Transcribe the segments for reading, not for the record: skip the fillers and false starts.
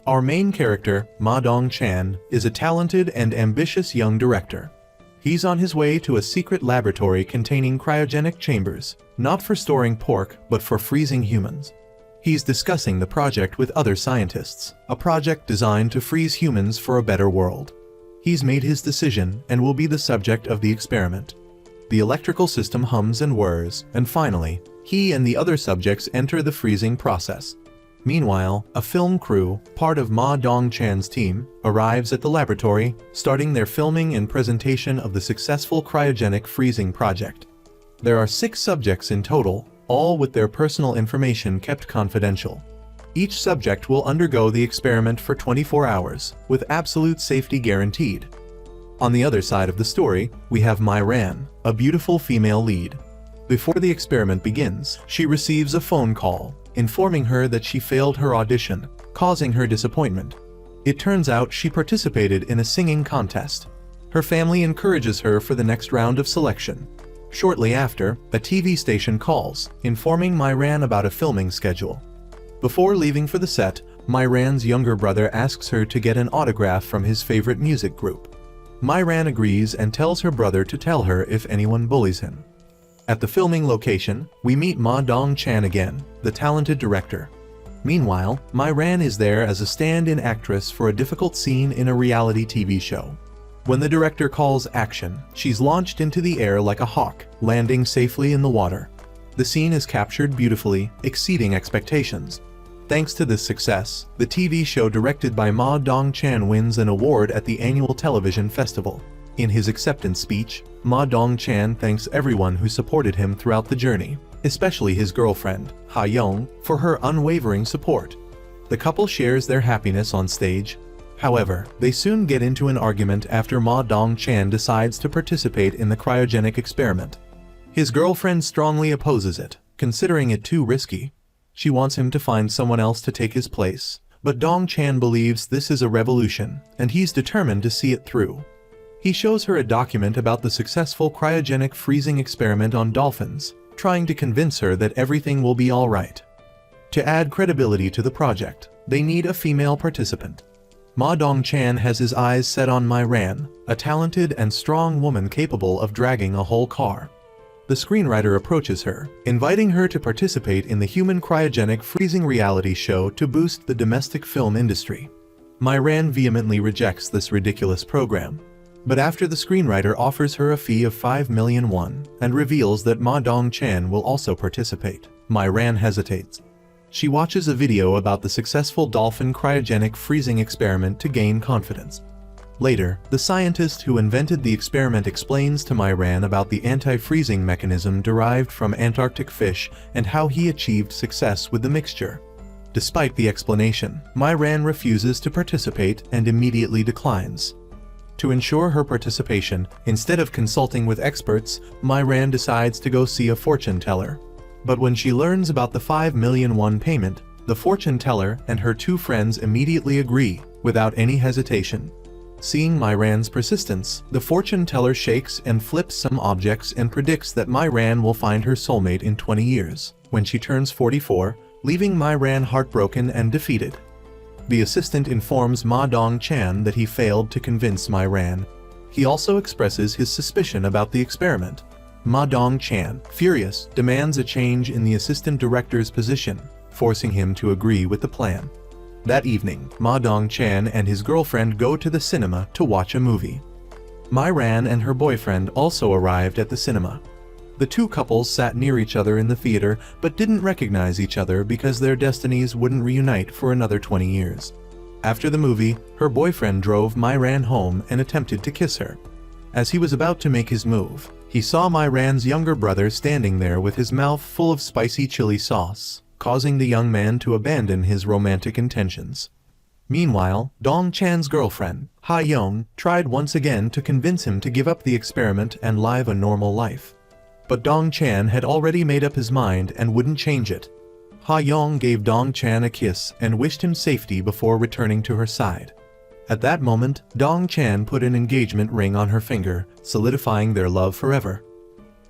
Our main character, Ma Dong-chan, is a talented and ambitious young director. He's on his way to a secret laboratory containing cryogenic chambers, not for storing pork, but for freezing humans. He's discussing the project with other scientists, a project designed to freeze humans for a better world. He's made his decision and will be the subject of the experiment. The electrical system hums and whirs, and finally, he and the other subjects enter the freezing process. Meanwhile, a film crew, part of Ma Dong-chan's team, arrives at the laboratory, starting their filming and presentation of the successful cryogenic freezing project. There are 6 subjects in total, all with their personal information kept confidential. Each subject will undergo the experiment for 24 hours, with absolute safety guaranteed. On the other side of the story, we have Myran, a beautiful female lead. Before the experiment begins, she receives a phone call, informing her that she failed her audition, causing her disappointment. It turns out she participated in a singing contest. Her family encourages her for the next round of selection. Shortly after, a TV station calls, informing Myran about a filming schedule. Before leaving for the set, Myran's younger brother asks her to get an autograph from his favorite music group. Myran agrees and tells her brother to tell her if anyone bullies him. At the filming location, we meet Ma Dong-chan again, the talented director. Meanwhile, Myran is there as a stand-in actress for a difficult scene in a reality TV show. When the director calls action, she's launched into the air like a hawk, landing safely in the water. The scene is captured beautifully, exceeding expectations. Thanks to this success, the TV show directed by Ma Dong-chan wins an award at the annual television festival. In his acceptance speech, Ma Dong-chan thanks everyone who supported him throughout the journey, especially his girlfriend, Ha-young, for her unwavering support. The couple shares their happiness on stage. However, they soon get into an argument after Ma Dong-chan decides to participate in the cryogenic experiment. His girlfriend strongly opposes it, considering it too risky. She wants him to find someone else to take his place, but Dong-chan believes this is a revolution, and he's determined to see it through. He shows her a document about the successful cryogenic freezing experiment on dolphins, trying to convince her that everything will be all right. To add credibility to the project, they need a female participant. Ma Dong-chan has his eyes set on Myran, a talented and strong woman capable of dragging a whole car. The screenwriter approaches her, inviting her to participate in the human cryogenic freezing reality show to boost the domestic film industry. Myran vehemently rejects this ridiculous program. But after the screenwriter offers her a fee of 5 million won and reveals that Ma Dong-chan will also participate, Myran hesitates. She watches a video about the successful dolphin cryogenic freezing experiment to gain confidence. Later, the scientist who invented the experiment explains to Myran about the anti-freezing mechanism derived from Antarctic fish and how he achieved success with the mixture. Despite the explanation, Myran refuses to participate and immediately declines. To ensure her participation, instead of consulting with experts, Myran decides to go see a fortune teller. But when she learns about the 5 million won payment, the fortune teller and her 2 friends immediately agree, without any hesitation. Seeing Myran's persistence, the fortune teller shakes and flips some objects and predicts that Myran will find her soulmate in 20 years, when she turns 44, leaving Myran heartbroken and defeated. The assistant informs Ma Dong-chan that he failed to convince Myran. He also expresses his suspicion about the experiment. Ma Dong-chan, furious, demands a change in the assistant director's position, forcing him to agree with the plan. That evening, Ma Dong-chan and his girlfriend go to the cinema to watch a movie. Myran and her boyfriend also arrived at the cinema. The 2 couples sat near each other in the theater but didn't recognize each other because their destinies wouldn't reunite for another 20 years. After the movie, her boyfriend drove Myran home and attempted to kiss her. As he was about to make his move, he saw Myran's younger brother standing there with his mouth full of spicy chili sauce, causing the young man to abandon his romantic intentions. Meanwhile, Dong-chan's girlfriend, Ha-young, tried once again to convince him to give up the experiment and live a normal life. But Dong-chan had already made up his mind and wouldn't change it. Ha-young gave Dong-chan a kiss and wished him safety before returning to her side. At that moment, Dong-chan put an engagement ring on her finger, solidifying their love forever.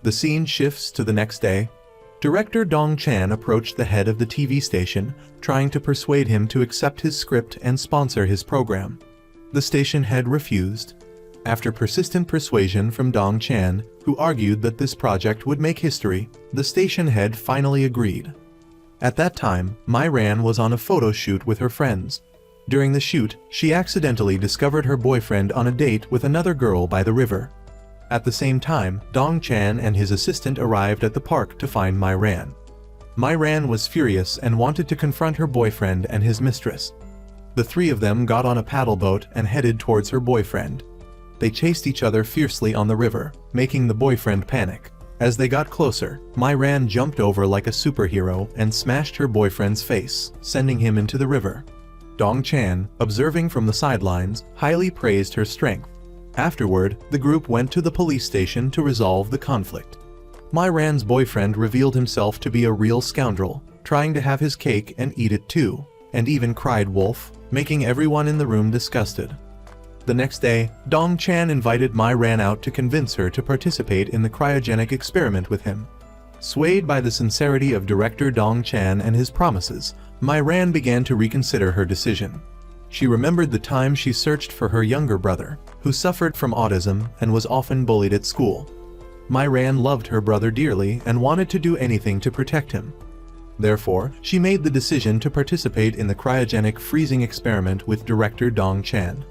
The scene shifts to the next day. Director Dong Chan approached the head of the TV station, trying to persuade him to accept his script and sponsor his program. The station head refused. After persistent persuasion from Dong Chan, who argued that this project would make history, the station head finally agreed. At that time, Mai Ran was on a photo shoot with her friends. During the shoot, she accidentally discovered her boyfriend on a date with another girl by the river. At the same time, Dong Chan and his assistant arrived at the park to find Mai Ran. Mai Ran was furious and wanted to confront her boyfriend and his mistress. The three of them got on a paddle boat and headed towards her boyfriend. They chased each other fiercely on the river, making the boyfriend panic. As they got closer, Mai Ran jumped over like a superhero and smashed her boyfriend's face, sending him into the river. Dong Chan, observing from the sidelines, highly praised her strength. Afterward, the group went to the police station to resolve the conflict. Mai Ran's boyfriend revealed himself to be a real scoundrel, trying to have his cake and eat it too, and even cried wolf, making everyone in the room disgusted. The next day, Dong Chan invited Mai Ran out to convince her to participate in the cryogenic experiment with him. Swayed by the sincerity of director Dong Chan and his promises, Mai Ran began to reconsider her decision. She remembered the time she searched for her younger brother, who suffered from autism and was often bullied at school. Mai Ran loved her brother dearly and wanted to do anything to protect him. Therefore, she made the decision to participate in the cryogenic freezing experiment with director Dong Chan.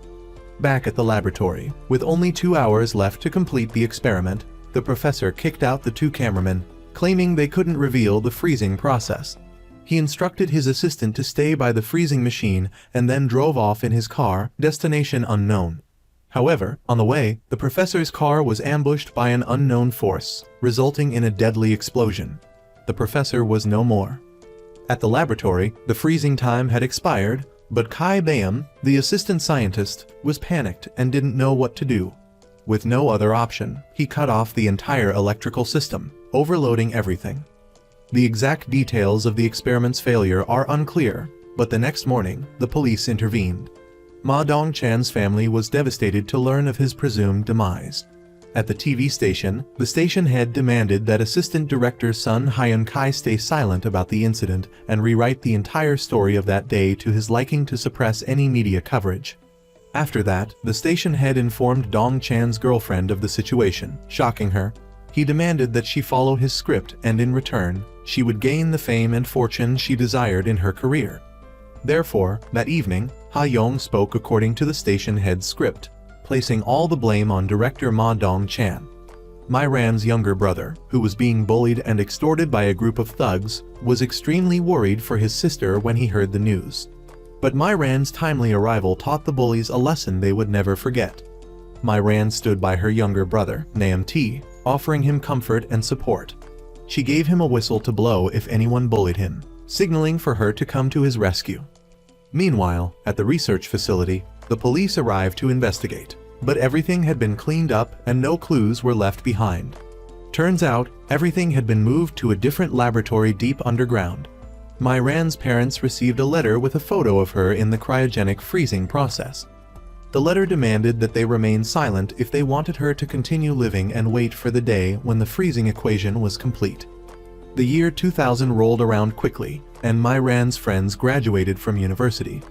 Back at the laboratory, with only 2 hours left to complete the experiment, the professor kicked out the two cameramen, claiming they couldn't reveal the freezing process. He instructed his assistant to stay by the freezing machine and then drove off in his car, destination unknown. However, on the way, the professor's car was ambushed by an unknown force, resulting in a deadly explosion. The professor was no more. At the laboratory, the freezing time had expired, but Kai Bayam, the assistant scientist, was panicked and didn't know what to do. With no other option, he cut off the entire electrical system, overloading everything. The exact details of the experiment's failure are unclear, but the next morning, the police intervened. Ma Dong-chan's family was devastated to learn of his presumed demise. At the TV station, the station head demanded that assistant director Sun Hyun-kai stay silent about the incident and rewrite the entire story of that day to his liking to suppress any media coverage. After that, the station head informed Dong Chan's girlfriend of the situation, shocking her. He demanded that she follow his script and in return, she would gain the fame and fortune she desired in her career. Therefore, that evening, Ha Yong spoke according to the station head's script, placing all the blame on director Ma Dong-chan. Mai Ran's younger brother, who was being bullied and extorted by a group of thugs, was extremely worried for his sister when he heard the news. But Mai Ran's timely arrival taught the bullies a lesson they would never forget. Mai Ran stood by her younger brother, Nam T, offering him comfort and support. She gave him a whistle to blow if anyone bullied him, signaling for her to come to his rescue. Meanwhile, at the research facility, the police arrived to investigate, but everything had been cleaned up and no clues were left behind. Turns out, everything had been moved to a different laboratory deep underground. Mai Ran's parents received a letter with a photo of her in the cryogenic freezing process. The letter demanded that they remain silent if they wanted her to continue living and wait for the day when the freezing equation was complete. The year 2000 rolled around quickly, and Mai Ran's friends graduated from university.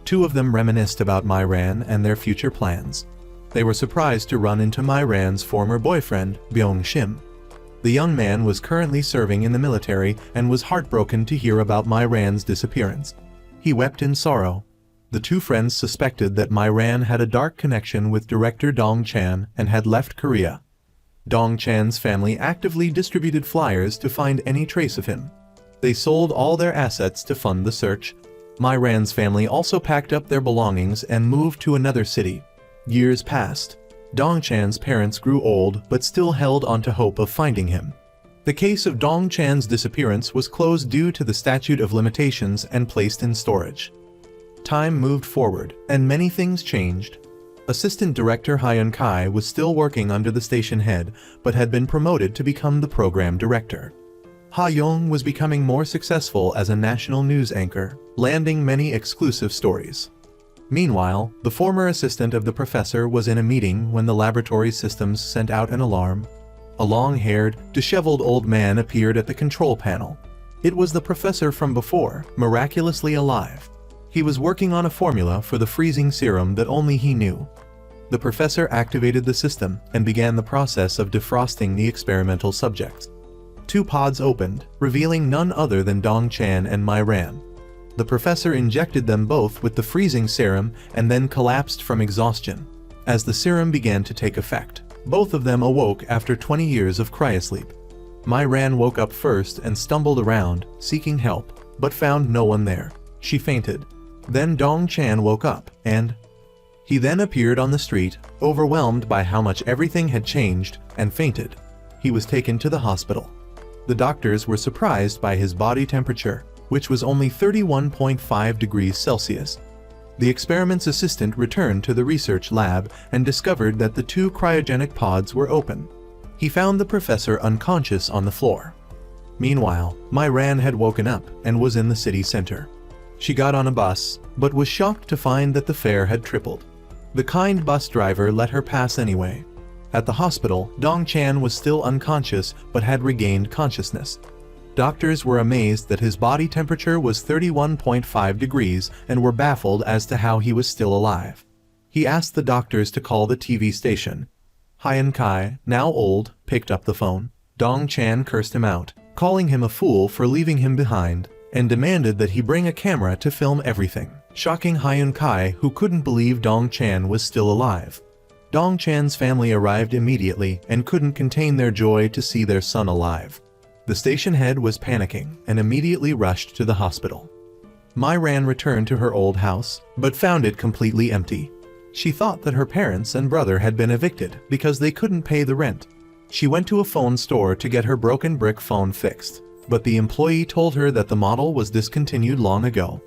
Two of them reminisced about Mai Ran and their future plans. They were surprised to run into Mai Ran's former boyfriend, Byung Shim. The young man was currently serving in the military and was heartbroken to hear about Mai Ran's disappearance. He wept in sorrow. The two friends suspected that Mai Ran had a dark connection with director Dong Chan and had left Korea. Dong Chan's family actively distributed flyers to find any trace of him. They sold all their assets to fund the search. Mai Ran's family also packed up their belongings and moved to another city. Years passed. Dong Chan's parents grew old but still held on to hope of finding him. The case of Dong Chan's disappearance was closed due to the statute of limitations and placed in storage. Time moved forward, and many things changed. Assistant Director Hyun Kai was still working under the station head, but had been promoted to become the program director. Ha Yong was becoming more successful as a national news anchor, landing many exclusive stories. Meanwhile, the former assistant of the professor was in a meeting when the laboratory systems sent out an alarm. a long-haired, disheveled old man appeared at the control panel. It was the professor from before, miraculously alive. He was working on a formula for the freezing serum that only he knew. The professor activated the system and began the process of defrosting the experimental subjects. 2 pods opened, revealing none other than Dong Chan and Mai Ran. The professor injected them both with the freezing serum and then collapsed from exhaustion. As the serum began to take effect, both of them awoke after 20 years of cryosleep. Mai Ran woke up first and stumbled around, seeking help, but found no one there. She fainted. Then Dong Chan woke up, and he then appeared on the street, overwhelmed by how much everything had changed, and fainted. He was taken to the hospital. The doctors were surprised by his body temperature, which was only 31.5 degrees Celsius. The experiment's assistant returned to the research lab and discovered that the 2 cryogenic pods were open. He found the professor unconscious on the floor. Meanwhile, Mai Ran had woken up and was in the city center. She got on a bus, but was shocked to find that the fare had tripled. The kind bus driver let her pass anyway. At the hospital, Dong Chan was still unconscious but had regained consciousness. Doctors were amazed that his body temperature was 31.5 degrees and were baffled as to how he was still alive. He asked the doctors to call the TV station. Hyun Kai, now old, picked up the phone. Dong Chan cursed him out, calling him a fool for leaving him behind, and demanded that he bring a camera to film everything, shocking Hyun Kai, who couldn't believe Dong Chan was still alive. Dong Chan's family arrived immediately and couldn't contain their joy to see their son alive. The station head was panicking and immediately rushed to the hospital. Mai Ran returned to her old house, but found it completely empty. She thought that her parents and brother had been evicted because they couldn't pay the rent. She went to a phone store to get her broken brick phone fixed, but the employee told her that the model was discontinued long ago.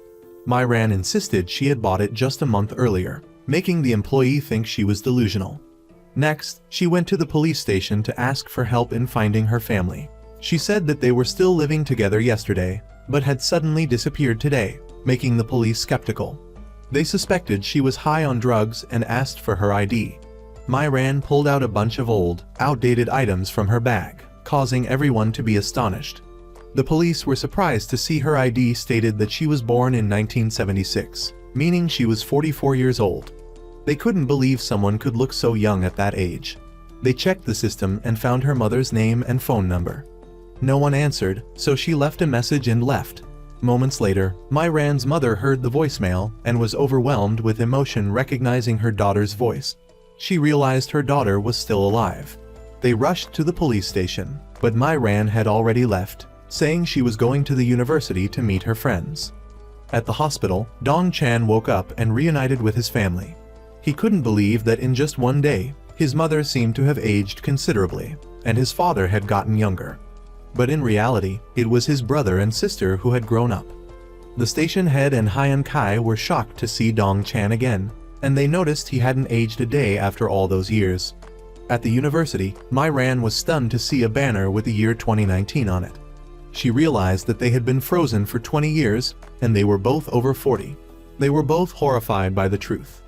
Mai Ran insisted she had bought it just a month earlier, making the employee think she was delusional. Next, she went to the police station to ask for help in finding her family. She said that they were still living together yesterday, but had suddenly disappeared today, making the police skeptical. They suspected she was high on drugs and asked for her ID. Mai Ran pulled out a bunch of old, outdated items from her bag, causing everyone to be astonished. The police were surprised to see her ID stated that she was born in 1976, meaning she was 44 years old. They couldn't believe someone could look so young at that age. They checked the system and found her mother's name and phone number. No one answered, so she left a message and left. Moments later, Mai Ran's mother heard the voicemail and was overwhelmed with emotion recognizing her daughter's voice. She realized her daughter was still alive. They rushed to the police station, but Mai Ran had already left, saying she was going to the university to meet her friends. At the hospital, Dong Chan woke up and reunited with his family. He couldn't believe that in just one day, his mother seemed to have aged considerably, and his father had gotten younger. But in reality, it was his brother and sister who had grown up. The station head and Hyun Kai were shocked to see Dong Chan again, and they noticed he hadn't aged a day after all those years. At the university, Mai Ran was stunned to see a banner with the year 2019 on it. She realized that they had been frozen for 20 years, and they were both over 40. They were both horrified by the truth.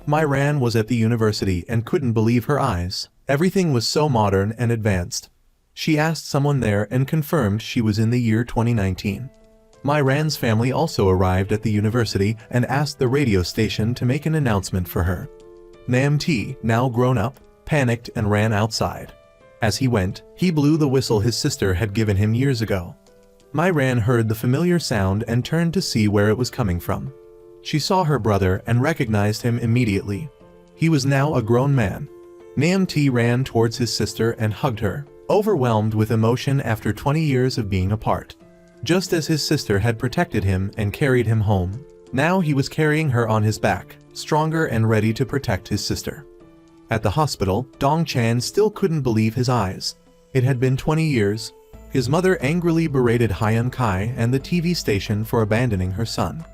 Mai Ran was at the university and couldn't believe her eyes. Everything was so modern and advanced. She asked someone there and confirmed she was in the year 2019. Mai Ran's family also arrived at the university and asked the radio station to make an announcement for her. Nam T, now grown up, panicked and ran outside. As he went, he blew the whistle his sister had given him years ago. Mai Ran heard the familiar sound and turned to see where it was coming from. She saw her brother and recognized him immediately. He was now a grown man. Nam T ran towards his sister and hugged her, overwhelmed with emotion after 20 years of being apart. Just as his sister had protected him and carried him home, now he was carrying her on his back, stronger and ready to protect his sister. At the hospital, Dong Chan still couldn't believe his eyes. It had been 20 years. His mother angrily berated Hyun Kai and the TV station for abandoning her son.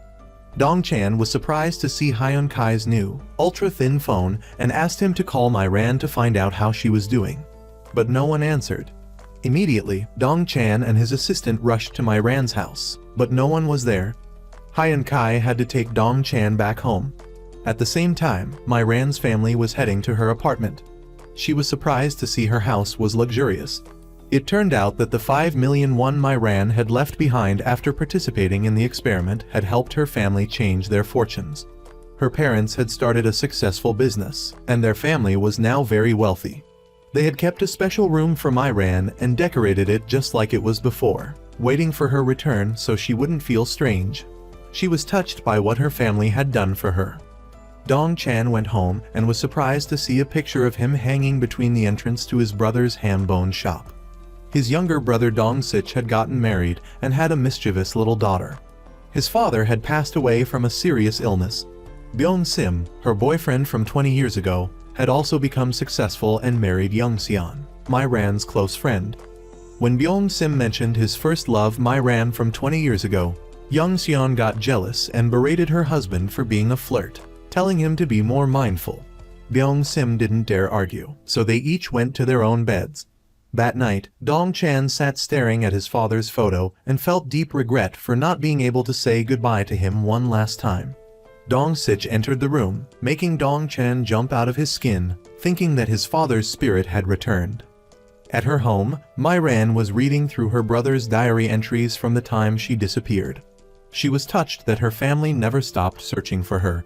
Dong Chan was surprised to see Hyun Kai's new, ultra-thin phone and asked him to call Mai Ran to find out how she was doing. But no one answered. Immediately, Dong Chan and his assistant rushed to Mai Ran's house, but no one was there. Hyun Kai had to take Dong Chan back home. At the same time, Mai Ran's family was heading to her apartment. She was surprised to see her house was luxurious. It turned out that the 5 million won Myran had left behind after participating in the experiment had helped her family change their fortunes. Her parents had started a successful business, and their family was now very wealthy. They had kept a special room for Myran and decorated it just like it was before, waiting for her return so she wouldn't feel strange. She was touched by what her family had done for her. Dong Chan went home and was surprised to see a picture of him hanging between the entrance to his brother's ham-bone shop. His younger brother Dong Sich had gotten married and had a mischievous little daughter. His father had passed away from a serious illness. Byung Sim, her boyfriend from 20 years ago, had also become successful and married Young Seon, Myran's close friend. When Byung Sim mentioned his first love Myran from 20 years ago, Young Seon got jealous and berated her husband for being a flirt, telling him to be more mindful. Byung Sim didn't dare argue, so they each went to their own beds. That night, Dong Chan sat staring at his father's photo and felt deep regret for not being able to say goodbye to him one last time. Dong Sich entered the room, making Dong Chan jump out of his skin, thinking that his father's spirit had returned. At her home, Myran was reading through her brother's diary entries from the time she disappeared. She was touched that her family never stopped searching for her.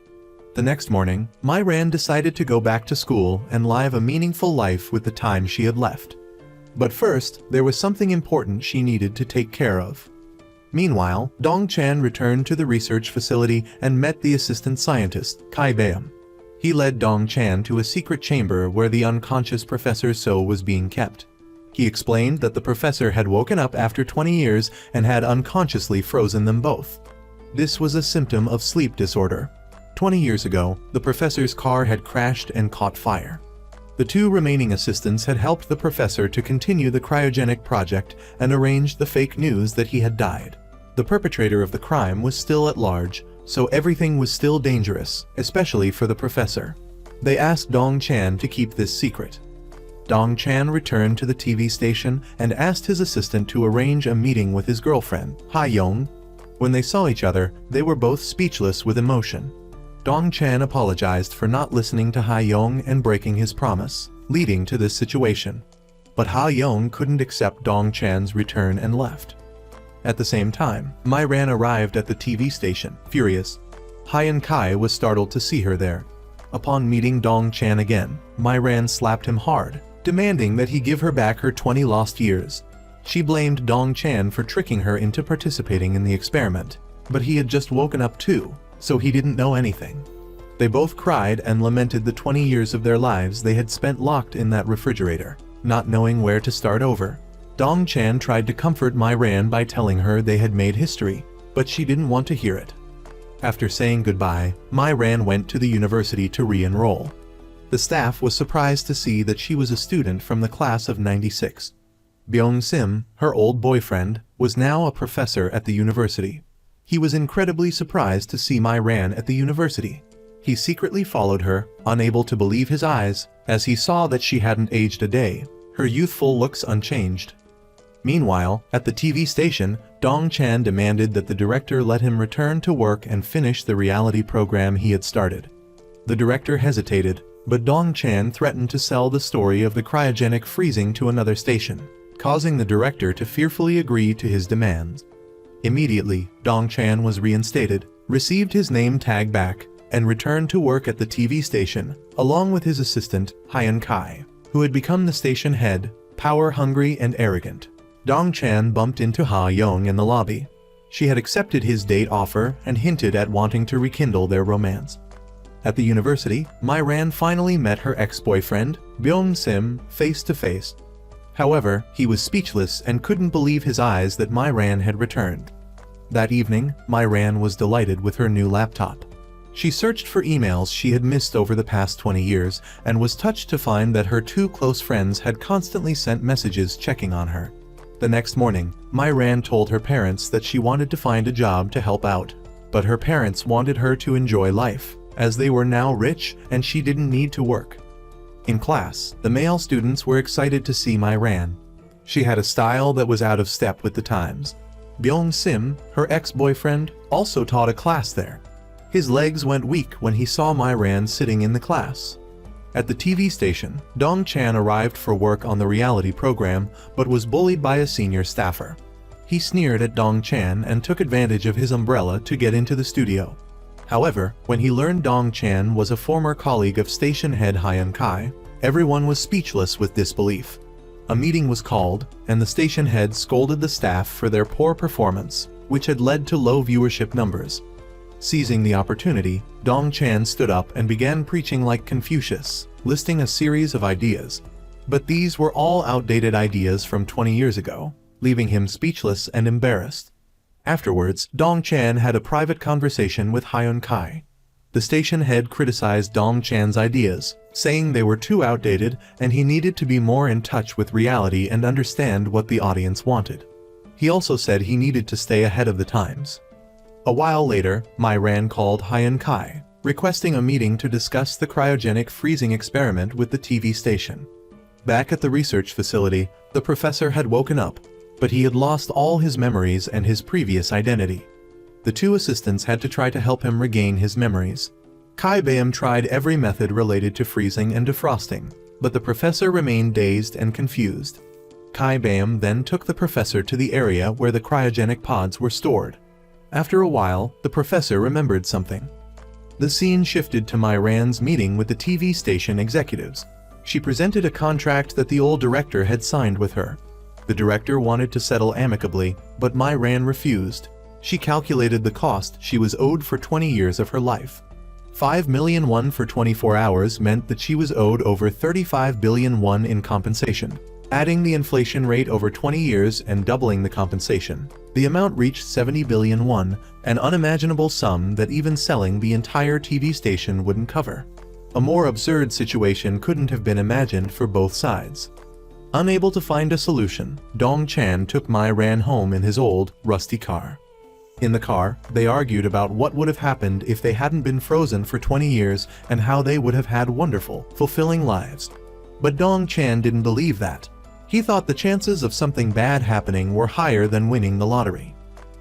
The next morning, Myran decided to go back to school and live a meaningful life with the time she had left. But first, there was something important she needed to take care of. Meanwhile, Dong Chan returned to the research facility and met the assistant scientist, Kai Baeum. He led Dong Chan to a secret chamber where the unconscious Professor So was being kept. He explained that the professor had woken up after 20 years and had unconsciously frozen them both. This was a symptom of sleep disorder. 20 years ago, the professor's car had crashed and caught fire. The two remaining assistants had helped the professor to continue the cryogenic project and arranged the fake news that he had died. The perpetrator of the crime was still at large, so everything was still dangerous, especially for the professor. They asked Dong Chan to keep this secret. Dong Chan returned to the TV station and asked his assistant to arrange a meeting with his girlfriend, Ha Yong. When they saw each other, they were both speechless with emotion. Dong Chan apologized for not listening to Ha Yong and breaking his promise, leading to this situation. But Ha Yong couldn't accept Dong Chan's return and left. At the same time, Myran arrived at the TV station, furious. Hyen Kai was startled to see her there. Upon meeting Dong Chan again, Myran slapped him hard, demanding that he give her back her 20 lost years. She blamed Dong Chan for tricking her into participating in the experiment, but he had just woken up too, so he didn't know anything. They both cried and lamented the 20 years of their lives they had spent locked in that refrigerator, not knowing where to start over. Dong Chan tried to comfort Myran by telling her they had made history, but she didn't want to hear it. After saying goodbye, Myran went to the university to re-enroll. The staff was surprised to see that she was a student from the class of 96. Byung Sim, her old boyfriend, was now a professor at the university. He was incredibly surprised to see Myran at the university. He secretly followed her, unable to believe his eyes, as he saw that she hadn't aged a day, her youthful looks unchanged. Meanwhile, at the TV station, Dong Chan demanded that the director let him return to work and finish the reality program he had started. The director hesitated, but Dong Chan threatened to sell the story of the cryogenic freezing to another station, causing the director to fearfully agree to his demands. Immediately, Dong Chan was reinstated, received his name tag back, and returned to work at the TV station, along with his assistant, Hyen Kai, who had become the station head, power-hungry and arrogant. Dong Chan bumped into Ha Yong in the lobby. She had accepted his date offer and hinted at wanting to rekindle their romance. At the university, Myran finally met her ex-boyfriend, Byung Sim, face to face. However, he was speechless and couldn't believe his eyes that Myran had returned. That evening, Myran was delighted with her new laptop. She searched for emails she had missed over the past 20 years and was touched to find that her two close friends had constantly sent messages checking on her. The next morning, Myran told her parents that she wanted to find a job to help out, but her parents wanted her to enjoy life, as they were now rich and she didn't need to work. In class, the male students were excited to see Myran. She had a style that was out of step with the times. Byung Sim, her ex-boyfriend, also taught a class there. His legs went weak when he saw Myran sitting in the class. At the TV station, Dong Chan arrived for work on the reality program but was bullied by a senior staffer. He sneered at Dong Chan and took advantage of his umbrella to get into the studio. However, when he learned Dong Chan was a former colleague of station head Hyun Kai, everyone was speechless with disbelief. A meeting was called, and the station head scolded the staff for their poor performance, which had led to low viewership numbers. Seizing the opportunity, Dong Chan stood up and began preaching like Confucius, listing a series of ideas. But these were all outdated ideas from 20 years ago, leaving him speechless and embarrassed. Afterwards, Dong Chan had a private conversation with Hyun Kai. The station head criticized Dong Chan's ideas, saying they were too outdated and he needed to be more in touch with reality and understand what the audience wanted. He also said he needed to stay ahead of the times. A while later, Myran called Hyun Kai, requesting a meeting to discuss the cryogenic freezing experiment with the TV station. Back at the research facility, the professor had woken up, but he had lost all his memories and his previous identity. The two assistants had to try to help him regain his memories. Kai Baeum tried every method related to freezing and defrosting, but the professor remained dazed and confused. Kai Baeum then took the professor to the area where the cryogenic pods were stored. After a while, the professor remembered something. The scene shifted to Myran's meeting with the TV station executives. She presented a contract that the old director had signed with her. The director wanted to settle amicably, but Myran refused. She calculated the cost she was owed for 20 years of her life. 5 million won for 24 hours meant that she was owed over 35 billion won in compensation. Adding the inflation rate over 20 years and doubling the compensation, the amount reached 70 billion won, an unimaginable sum that even selling the entire TV station wouldn't cover. A more absurd situation couldn't have been imagined for both sides. Unable to find a solution, Dong Chan took Myran home in his old, rusty car. In the car, they argued about what would have happened if they hadn't been frozen for 20 years and how they would have had wonderful, fulfilling lives. But Dong Chan didn't believe that. He thought the chances of something bad happening were higher than winning the lottery.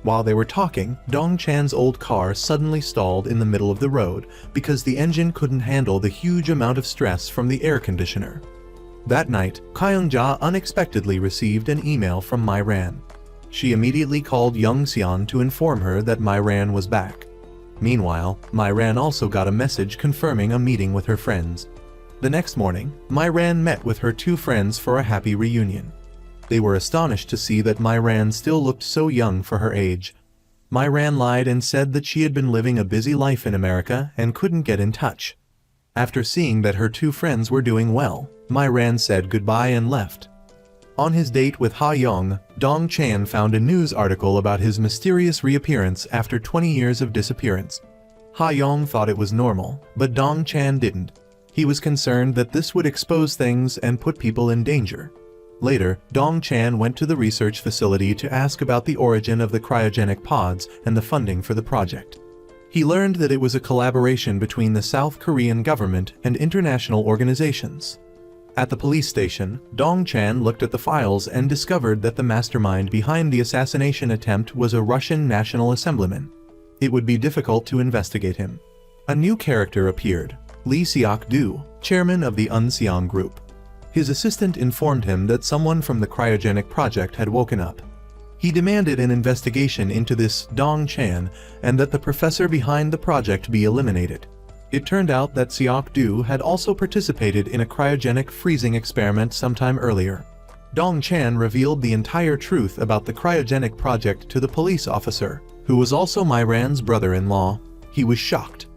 While they were talking, Dong Chan's old car suddenly stalled in the middle of the road because the engine couldn't handle the huge amount of stress from the air conditioner. That night, Kyung-ja unexpectedly received an email from Myran. She immediately called Young Seon to inform her that Myran was back. Meanwhile, Myran also got a message confirming a meeting with her friends. The next morning, Myran met with her two friends for a happy reunion. They were astonished to see that Myran still looked so young for her age. Myran lied and said that she had been living a busy life in America and couldn't get in touch. After seeing that her two friends were doing well, Myran said goodbye and left. On his date with Ha Young, Dong Chan found a news article about his mysterious reappearance after 20 years of disappearance. Ha Young thought it was normal, but Dong Chan didn't. He was concerned that this would expose things and put people in danger. Later, Dong Chan went to the research facility to ask about the origin of the cryogenic pods and the funding for the project. He learned that it was a collaboration between the South Korean government and international organizations. At the police station, Dong Chan looked at the files and discovered that the mastermind behind the assassination attempt was a Russian National Assemblyman. It would be difficult to investigate him. A new character appeared, Lee Seok-do, chairman of the Unseong Group. His assistant informed him that someone from the cryogenic project had woken up. He demanded an investigation into this Dong Chan and that the professor behind the project be eliminated. It turned out that Seok-do had also participated in a cryogenic freezing experiment sometime earlier. Dong Chan revealed the entire truth about the cryogenic project to the police officer, who was also Myran's brother-in-law. He was shocked.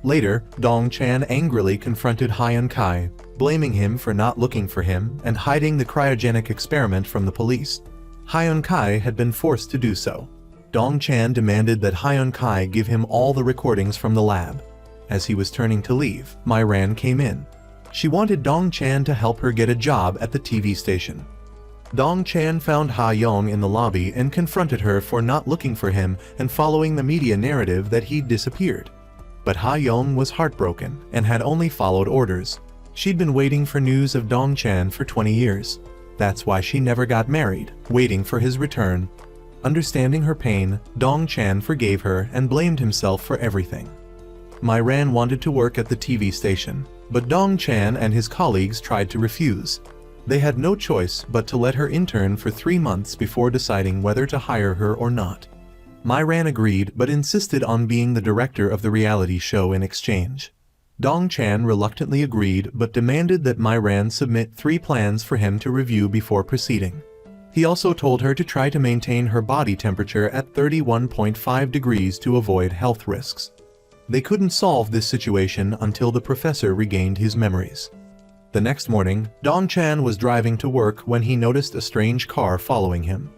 Later, Dong Chan angrily confronted Hyun Kai, blaming him for not looking for him and hiding the cryogenic experiment from the police. Hyun Kai had been forced to do so. Dong Chan demanded that Hyun Kai give him all the recordings from the lab. As he was turning to leave, Myran came in. She wanted Dong Chan to help her get a job at the TV station. Dong Chan found Ha Young in the lobby and confronted her for not looking for him and following the media narrative that he'd disappeared. But Ha Young was heartbroken and had only followed orders. She'd been waiting for news of Dong Chan for 20 years. That's why she never got married, waiting for his return. Understanding her pain, Dong Chan forgave her and blamed himself for everything. Myran wanted to work at the TV station. But Dong Chan and his colleagues tried to refuse. They had no choice but to let her intern for 3 months before deciding whether to hire her or not. Mai Ran agreed but insisted on being the director of the reality show in exchange. Dong Chan reluctantly agreed but demanded that Mai Ran submit 3 plans for him to review before proceeding. He also told her to try to maintain her body temperature at 31.5 degrees to avoid health risks. They couldn't solve this situation until the professor regained his memories. The next morning, Dong Chan was driving to work when he noticed a strange car following him.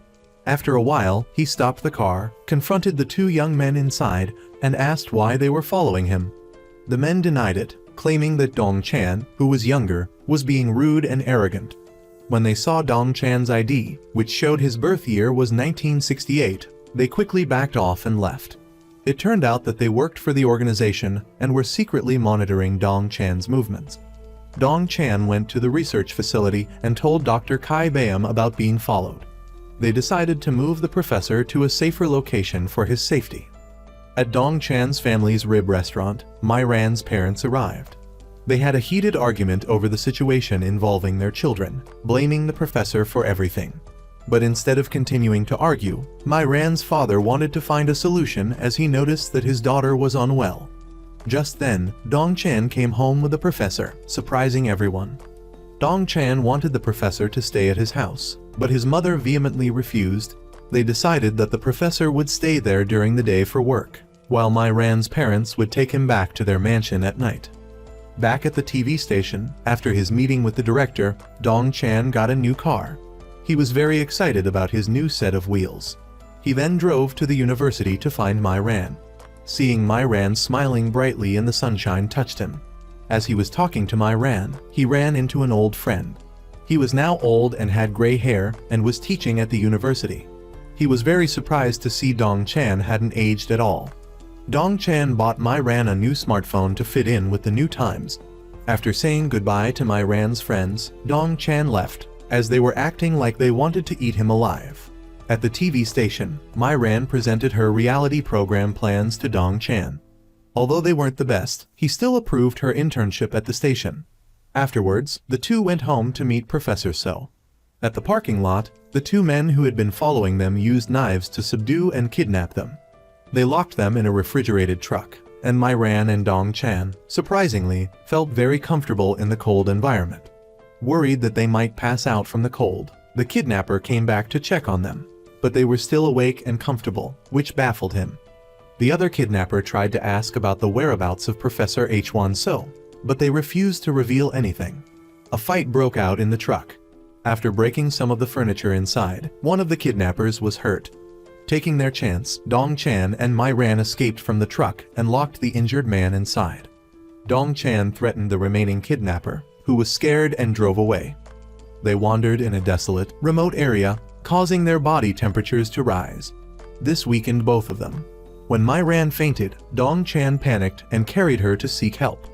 After a while, he stopped the car, confronted the 2 young men inside, and asked why they were following him. The men denied it, claiming that Dong Chan, who was younger, was being rude and arrogant. When they saw Dong Chan's ID, which showed his birth year was 1968, they quickly backed off and left. It turned out that they worked for the organization and were secretly monitoring Dong Chan's movements. Dong Chan went to the research facility and told Dr. Kai Bayam about being followed. They decided to move the professor to a safer location for his safety. At Dong Chan's family's rib restaurant, Mai Ran's parents arrived. They had a heated argument over the situation involving their children, blaming the professor for everything. But instead of continuing to argue, Mai Ran's father wanted to find a solution as he noticed that his daughter was unwell. Just then, Dong Chan came home with the professor, surprising everyone. Dong Chan wanted the professor to stay at his house, but his mother vehemently refused. They decided that the professor would stay there during the day for work, while Mai Ran's parents would take him back to their mansion at night. Back at the TV station, after his meeting with the director, Dong Chan got a new car. He was very excited about his new set of wheels. He then drove to the university to find Mai Ran. Seeing Mai Ran smiling brightly in the sunshine touched him. As he was talking to Mai Ran, he ran into an old friend. He was now old and had gray hair and was teaching at the university. He was very surprised to see Dong Chan hadn't aged at all. Dong Chan bought Mai Ran a new smartphone to fit in with the new times. After saying goodbye to Mai Ran's friends, Dong Chan left, as they were acting like they wanted to eat him alive. At the TV station, Mai Ran presented her reality program plans to Dong Chan. Although they weren't the best, he still approved her internship at the station. Afterwards, the 2 went home to meet Professor So. At the parking lot, the 2 men who had been following them used knives to subdue and kidnap them. They locked them in a refrigerated truck, and Mai Ran and Dong Chan, surprisingly, felt very comfortable in the cold environment. Worried that they might pass out from the cold, the kidnapper came back to check on them, but they were still awake and comfortable, which baffled him. The other kidnapper tried to ask about the whereabouts of Professor H1 So, but they refused to reveal anything. A fight broke out in the truck. After breaking some of the furniture inside, one of the kidnappers was hurt. Taking their chance, Dong Chan and Mai Ran escaped from the truck and locked the injured man inside. Dong Chan threatened the remaining kidnapper, who was scared and drove away. They wandered in a desolate, remote area, causing their body temperatures to rise. This weakened both of them. When Mai Ran fainted, Dong Chan panicked and carried her to seek help.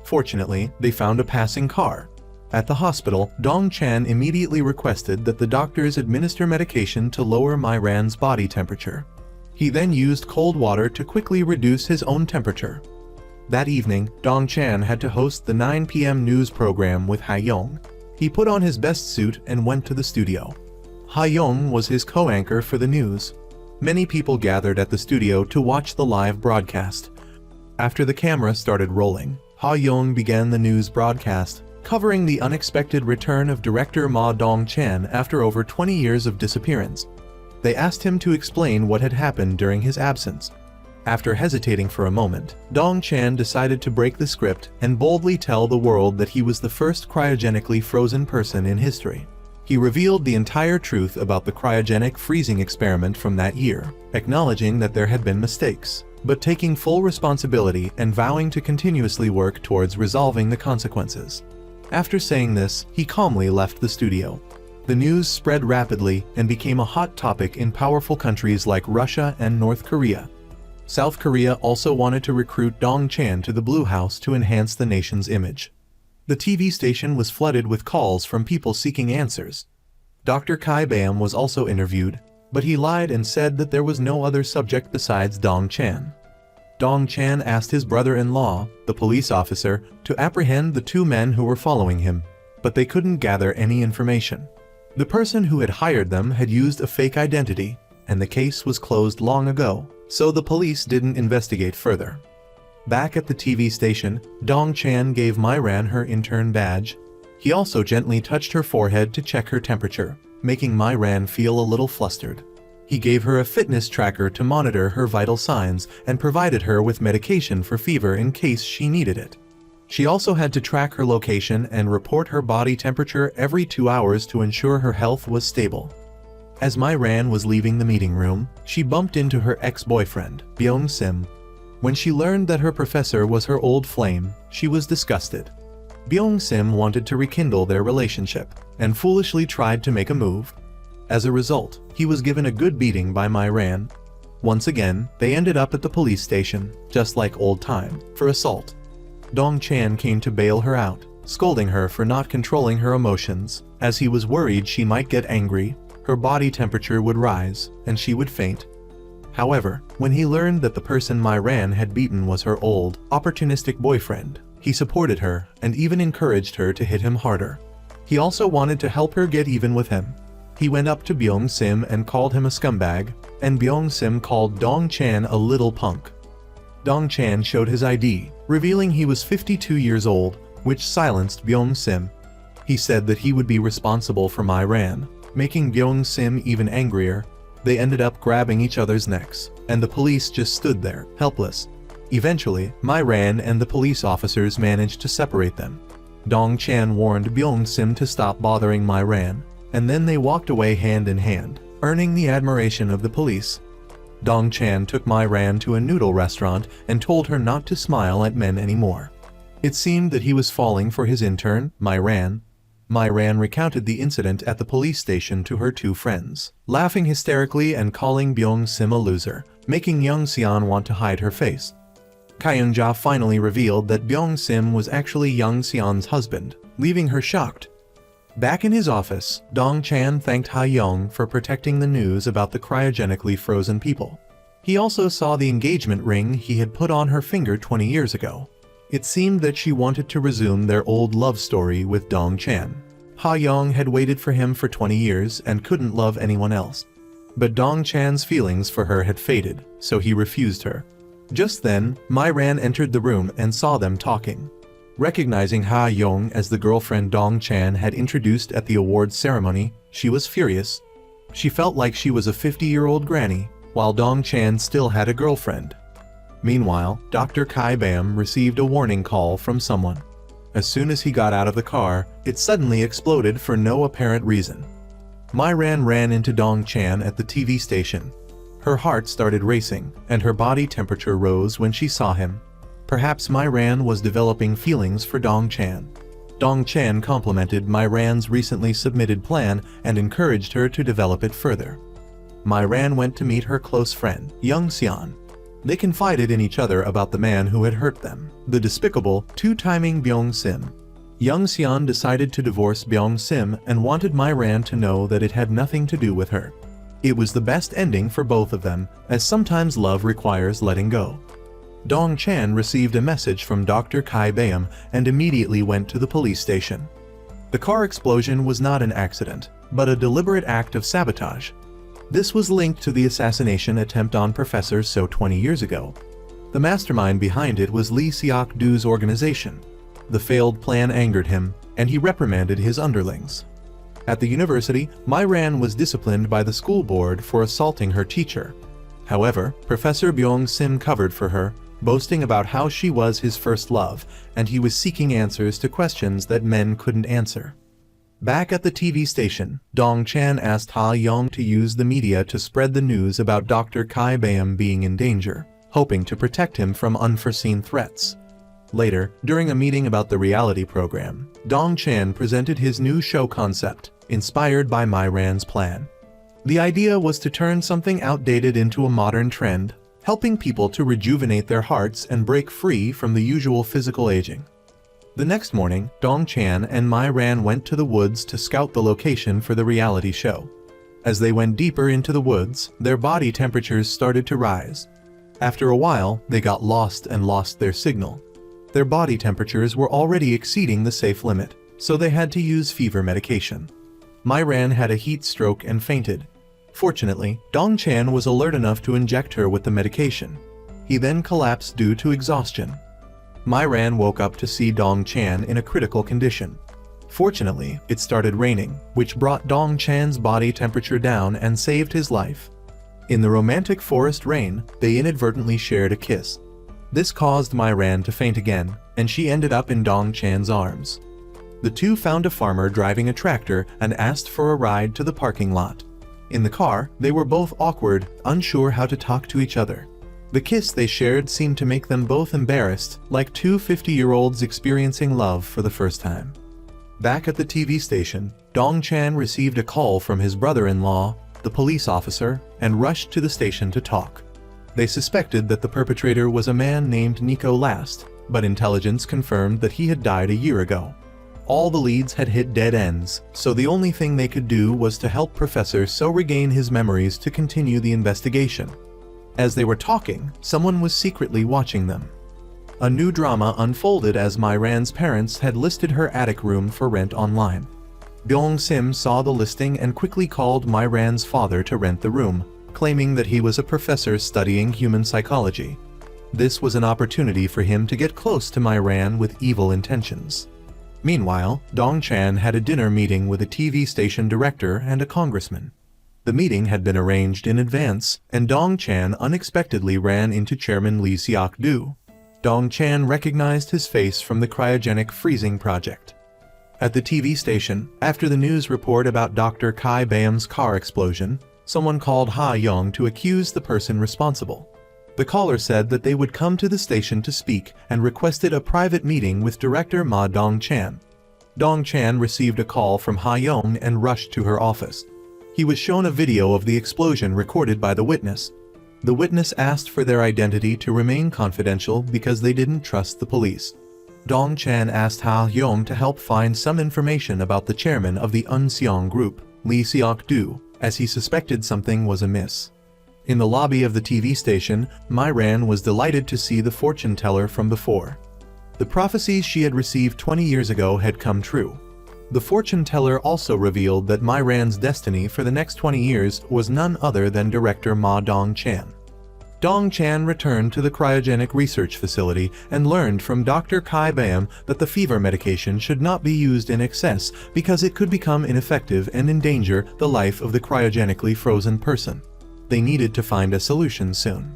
Fortunately, they found a passing car. At the hospital, Dong Chan immediately requested that the doctors administer medication to lower Mai Ran's body temperature. He then used cold water to quickly reduce his own temperature. That evening, Dong Chan had to host the 9 p.m. news program with Ha Yong. He put on his best suit and went to the studio. Ha Yong was his co-anchor for the news. Many people gathered at the studio to watch the live broadcast. After the camera started rolling, Ha Yong began the news broadcast, covering the unexpected return of director Ma Dong-chan after over 20 years of disappearance. They asked him to explain what had happened during his absence. After hesitating for a moment, Dong-chan decided to break the script and boldly tell the world that he was the first cryogenically frozen person in history. He revealed the entire truth about the cryogenic freezing experiment from that year, acknowledging that there had been mistakes, but taking full responsibility and vowing to continuously work towards resolving the consequences. After saying this, he calmly left the studio. The news spread rapidly and became a hot topic in powerful countries like Russia and North Korea. South Korea also wanted to recruit Dong-chan to the Blue House to enhance the nation's image. The TV station was flooded with calls from people seeking answers. Dr. Kai Bayam was also interviewed, but he lied and said that there was no other subject besides Dong-chan. Dong Chan asked his brother-in-law, the police officer, to apprehend the two men who were following him, but they couldn't gather any information. The person who had hired them had used a fake identity, and the case was closed long ago, so the police didn't investigate further. Back at the TV station, Dong Chan gave Myran her intern badge. He also gently touched her forehead to check her temperature, making Myran feel a little flustered. He gave her a fitness tracker to monitor her vital signs and provided her with medication for fever in case she needed it. She also had to track her location and report her body temperature every 2 hours to ensure her health was stable. As Myran was leaving the meeting room, she bumped into her ex-boyfriend, Byung Sim. When she learned that her professor was her old flame, she was disgusted. Byung Sim wanted to rekindle their relationship, and foolishly tried to make a move. As a result, he was given a good beating by Myran. Once again, they ended up at the police station, just like old time, for assault. Dong Chan came to bail her out, scolding her for not controlling her emotions, as he was worried she might get angry, her body temperature would rise, and she would faint. However, when he learned that the person Myran had beaten was her old, opportunistic boyfriend, he supported her and even encouraged her to hit him harder. He also wanted to help her get even with him. He went up to Byung Sim and called him a scumbag, and Byung Sim called Dong Chan a little punk. Dong Chan showed his ID, revealing he was 52 years old, which silenced Byung Sim. He said that he would be responsible for Myran, making Byung Sim even angrier. They ended up grabbing each other's necks, and the police just stood there, helpless. Eventually, Myran and the police officers managed to separate them. Dong Chan warned Byung Sim to stop bothering Myran, and then they walked away hand in hand, earning the admiration of the police. Dong Chan took Myran to a noodle restaurant and told her not to smile at men anymore. It seemed that he was falling for his intern, Myran. Myran recounted the incident at the police station to her two friends, laughing hysterically and calling Byung Sim a loser, making Young Seon want to hide her face. Kyung-ja finally revealed that Byung Sim was actually Young Seon's husband, leaving her shocked. Back in his office, Dong Chan thanked Ha-young for protecting the news about the cryogenically frozen people. He also saw the engagement ring he had put on her finger 20 years ago. It seemed that she wanted to resume their old love story with Dong Chan. Ha-young had waited for him for 20 years and couldn't love anyone else. But Dong Chan's feelings for her had faded, so he refused her. Just then, Myran entered the room and saw them talking. Recognizing Ha-young as the girlfriend Dong Chan had introduced at the awards ceremony, she was furious. She felt like she was a 50-year-old granny, while Dong Chan still had a girlfriend. Meanwhile, Dr. Kai Bam received a warning call from someone. As soon as he got out of the car, it suddenly exploded for no apparent reason. Myran ran into Dong Chan at the TV station. Her heart started racing, and her body temperature rose when she saw him. Perhaps Myran was developing feelings for Dong Chan. Dong Chan complimented Myran's recently submitted plan and encouraged her to develop it further. Myran went to meet her close friend, Young Seon. They confided in each other about the man who had hurt them, the despicable, two-timing Byung Sim. Young Seon decided to divorce Byung Sim and wanted Myran to know that it had nothing to do with her. It was the best ending for both of them, as sometimes love requires letting go. Dong Chan received a message from Dr. Kai Bam and immediately went to the police station. The car explosion was not an accident, but a deliberate act of sabotage. This was linked to the assassination attempt on Professor So 20 years ago. The mastermind behind it was Lee Seok-doo's organization. The failed plan angered him, and he reprimanded his underlings. At the university, Myran was disciplined by the school board for assaulting her teacher. However, Professor Byung Sim covered for her, boasting about how she was his first love, and he was seeking answers to questions that men couldn't answer. Back at the TV station, Dong Chan asked Ha-young to use the media to spread the news about Dr. Kai Bam being in danger, hoping to protect him from unforeseen threats. Later, during a meeting about the reality program, Dong Chan presented his new show concept, inspired by Myran's plan. The idea was to turn something outdated into a modern trend, helping people to rejuvenate their hearts and break free from the usual physical aging. The next morning, Dong Chan and Myran went to the woods to scout the location for the reality show. As they went deeper into the woods, their body temperatures started to rise. After a while, they got lost and lost their signal. Their body temperatures were already exceeding the safe limit, so they had to use fever medication. Myran had a heat stroke and fainted. Fortunately, Dong Chan was alert enough to inject her with the medication. He then collapsed due to exhaustion. Myran woke up to see Dong Chan in a critical condition. Fortunately, it started raining, which brought Dong Chan's body temperature down and saved his life. In the romantic forest rain, they inadvertently shared a kiss. This caused Myran to faint again, and she ended up in Dong Chan's arms. The two found a farmer driving a tractor and asked for a ride to the parking lot. In the car, they were both awkward, unsure how to talk to each other. The kiss they shared seemed to make them both embarrassed, like two 50-year-olds experiencing love for the first time. Back at the TV station, Dong Chan received a call from his brother-in-law, the police officer, and rushed to the station to talk. They suspected that the perpetrator was a man named Nico Last, but intelligence confirmed that he had died a year ago. All the leads had hit dead ends, so the only thing they could do was to help Professor So regain his memories to continue the investigation. As they were talking, someone was secretly watching them. A new drama unfolded as Myran's parents had listed her attic room for rent online. Byung Sim saw the listing and quickly called Myran's father to rent the room, claiming that he was a professor studying human psychology. This was an opportunity for him to get close to Myran with evil intentions. Meanwhile, Dong Chan had a dinner meeting with a TV station director and a congressman. The meeting had been arranged in advance, and Dong Chan unexpectedly ran into Chairman Lee Seok-do. Dong Chan recognized his face from the cryogenic freezing project. At the TV station, after the news report about Dr. Kai Bayam's car explosion, someone called Ha Young to accuse the person responsible. The caller said that they would come to the station to speak and requested a private meeting with director Ma Dong-chan. Dong-chan received a call from Ha Young and rushed to her office. He was shown a video of the explosion recorded by the witness. The witness asked for their identity to remain confidential because they didn't trust the police. Dong-chan asked Ha Young to help find some information about the chairman of the Unseong group, Lee Seok-do, as he suspected something was amiss. In the lobby of the TV station, Myran was delighted to see the fortune teller from before. The prophecies she had received 20 years ago had come true. The fortune teller also revealed that Myran's destiny for the next 20 years was none other than director Ma Dong-chan. Dong-chan returned to the cryogenic research facility and learned from Dr. Kai Bayam that the fever medication should not be used in excess because it could become ineffective and endanger the life of the cryogenically frozen person. They needed to find a solution soon.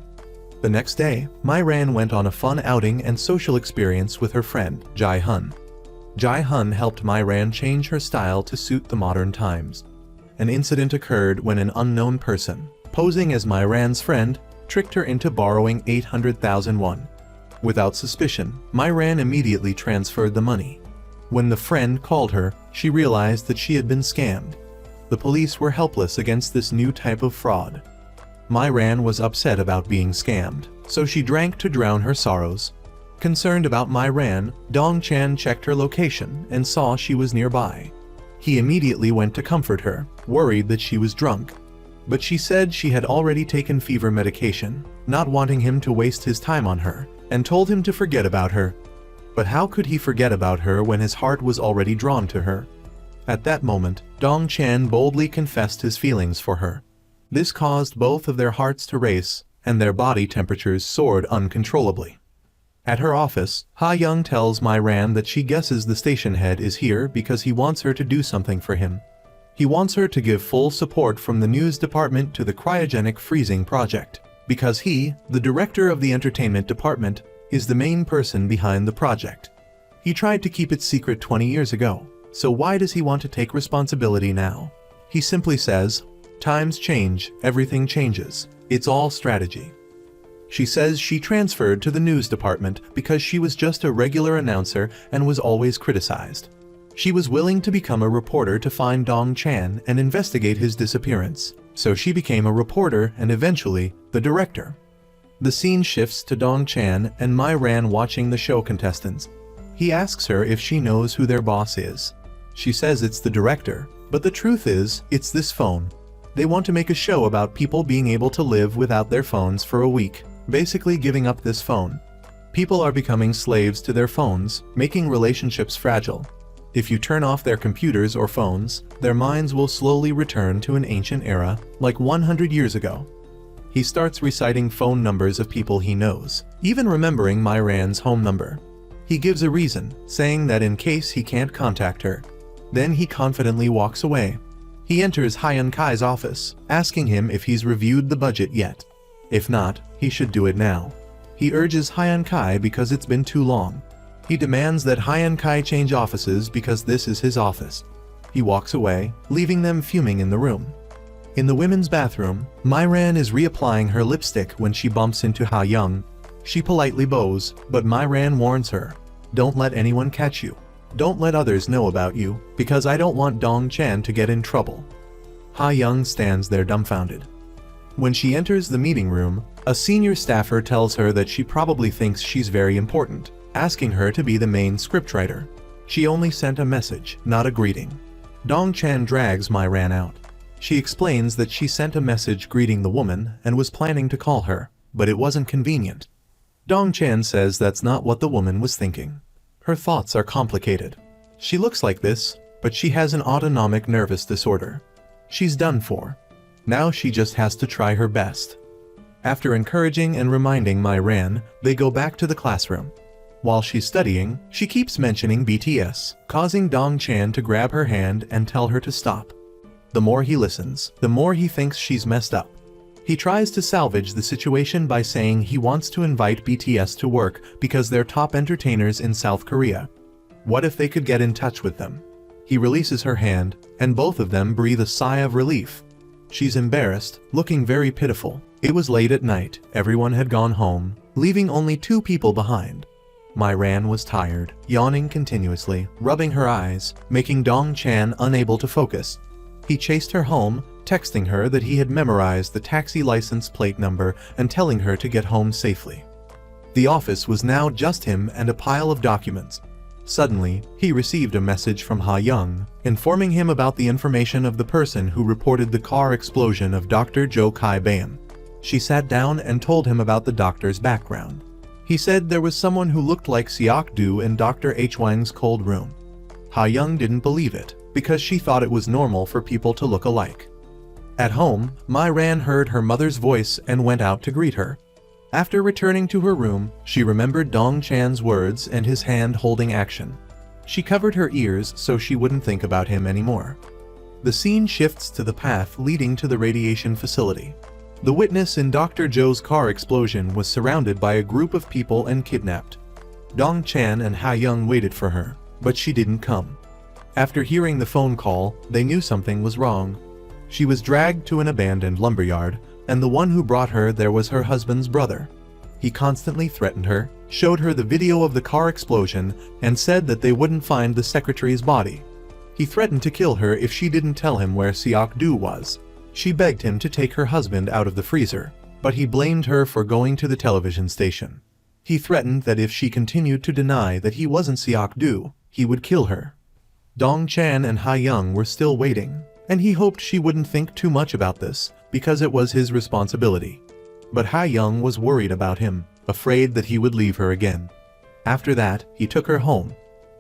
The next day, Myran went on a fun outing and social experience with her friend, Jai Hun. Jai Hun helped Myran change her style to suit the modern times. An incident occurred when an unknown person, posing as Myran's friend, tricked her into borrowing 800,000 won. Without suspicion, Myran immediately transferred the money. When the friend called her, she realized that she had been scammed. The police were helpless against this new type of fraud. Myran was upset about being scammed, so she drank to drown her sorrows. Concerned about Myran, Dong Chan checked her location and saw she was nearby. He immediately went to comfort her, worried that she was drunk. But she said she had already taken fever medication, not wanting him to waste his time on her, and told him to forget about her. But how could he forget about her when his heart was already drawn to her? At that moment, Dong Chan boldly confessed his feelings for her. This caused both of their hearts to race, and their body temperatures soared uncontrollably. At her office, Ha Young tells Myran that she guesses the station head is here because he wants her to do something for him. He wants her to give full support from the news department to the cryogenic freezing project, because he, the director of the entertainment department, is the main person behind the project. He tried to keep it secret 20 years ago, so why does he want to take responsibility now? He simply says, "Times change, everything changes. It's all strategy." She says she transferred to the news department because she was just a regular announcer and was always criticized. She was willing to become a reporter to find Dong Chan and investigate his disappearance, so she became a reporter and eventually the director. The scene shifts to Dong Chan and Myran watching the show contestants. He asks her if she knows who their boss is. She says it's the director, but the truth is, it's this phone. They want to make a show about people being able to live without their phones for a week. basically giving up this phone. People are becoming slaves to their phones, making relationships fragile. If you turn off their computers or phones, their minds will slowly return to an ancient era, like 100 years ago. He starts reciting phone numbers of people he knows, even remembering Myran's home number. He gives a reason, saying that in case he can't contact her. Then he confidently walks away. He enters Hyun Kai's office, asking him if he's reviewed the budget yet. If not, he should do it now. He urges Hyun Kai because it's been too long. He demands that Hyun Kai change offices because this is his office. He walks away, leaving them fuming in the room. In the women's bathroom, Myran is reapplying her lipstick when she bumps into Ha Young. She politely bows, but Myran warns her, "Don't let anyone catch you. Don't let others know about you, because I don't want Dong Chan to get in trouble." Ha Young stands there dumbfounded. When she enters the meeting room, a senior staffer tells her that she probably thinks she's very important, asking her to be the main scriptwriter. She only sent a message, not a greeting. Dong Chan drags Myran out. She explains that she sent a message greeting the woman and was planning to call her, but it wasn't convenient. Dong Chan says that's not what the woman was thinking. Her thoughts are complicated. She looks like this, but she has an autonomic nervous disorder. She's done for. Now she just has to try her best. After encouraging and reminding Myran, they go back to the classroom. While she's studying, she keeps mentioning BTS, causing Dong Chan to grab her hand and tell her to stop. The more he listens, the more he thinks she's messed up. He tries to salvage the situation by saying he wants to invite BTS to work because they're top entertainers in South Korea. What if they could get in touch with them? He releases her hand, and both of them breathe a sigh of relief. She's embarrassed, looking very pitiful. It was late at night, everyone had gone home, leaving only two people behind. Myran was tired, yawning continuously, rubbing her eyes, making Dong Chan unable to focus. He chased her home, texting her that he had memorized the taxi license plate number and telling her to get home safely. The office was now just him and a pile of documents. Suddenly, he received a message from Ha Young, informing him about the information of the person who reported the car explosion of Dr. Jo Kai Baem. She sat down and told him about the doctor's background. He said there was someone who looked like Seok Do in Dr. H. Wang's cold room. Ha Young didn't believe it, because she thought it was normal for people to look alike. At home, Myran heard her mother's voice and went out to greet her. After returning to her room, she remembered Dong Chan's words and his hand-holding action. She covered her ears so she wouldn't think about him anymore. The scene shifts to the path leading to the radiation facility. The witness in Dr. Jo's car explosion was surrounded by a group of people and kidnapped. Dong Chan and Ha Young waited for her, but she didn't come. After hearing the phone call, they knew something was wrong. She was dragged to an abandoned lumberyard, and the one who brought her there was her husband's brother. He constantly threatened her, showed her the video of the car explosion, and said that they wouldn't find the secretary's body. He threatened to kill her if she didn't tell him where Seok Do was. She begged him to take her husband out of the freezer, but he blamed her for going to the television station. He threatened that if she continued to deny that he wasn't Seok Do, he would kill her. Dong Chan and Ha Young were still waiting, and he hoped she wouldn't think too much about this, because it was his responsibility. But Ha Young was worried about him, afraid that he would leave her again. After that, he took her home.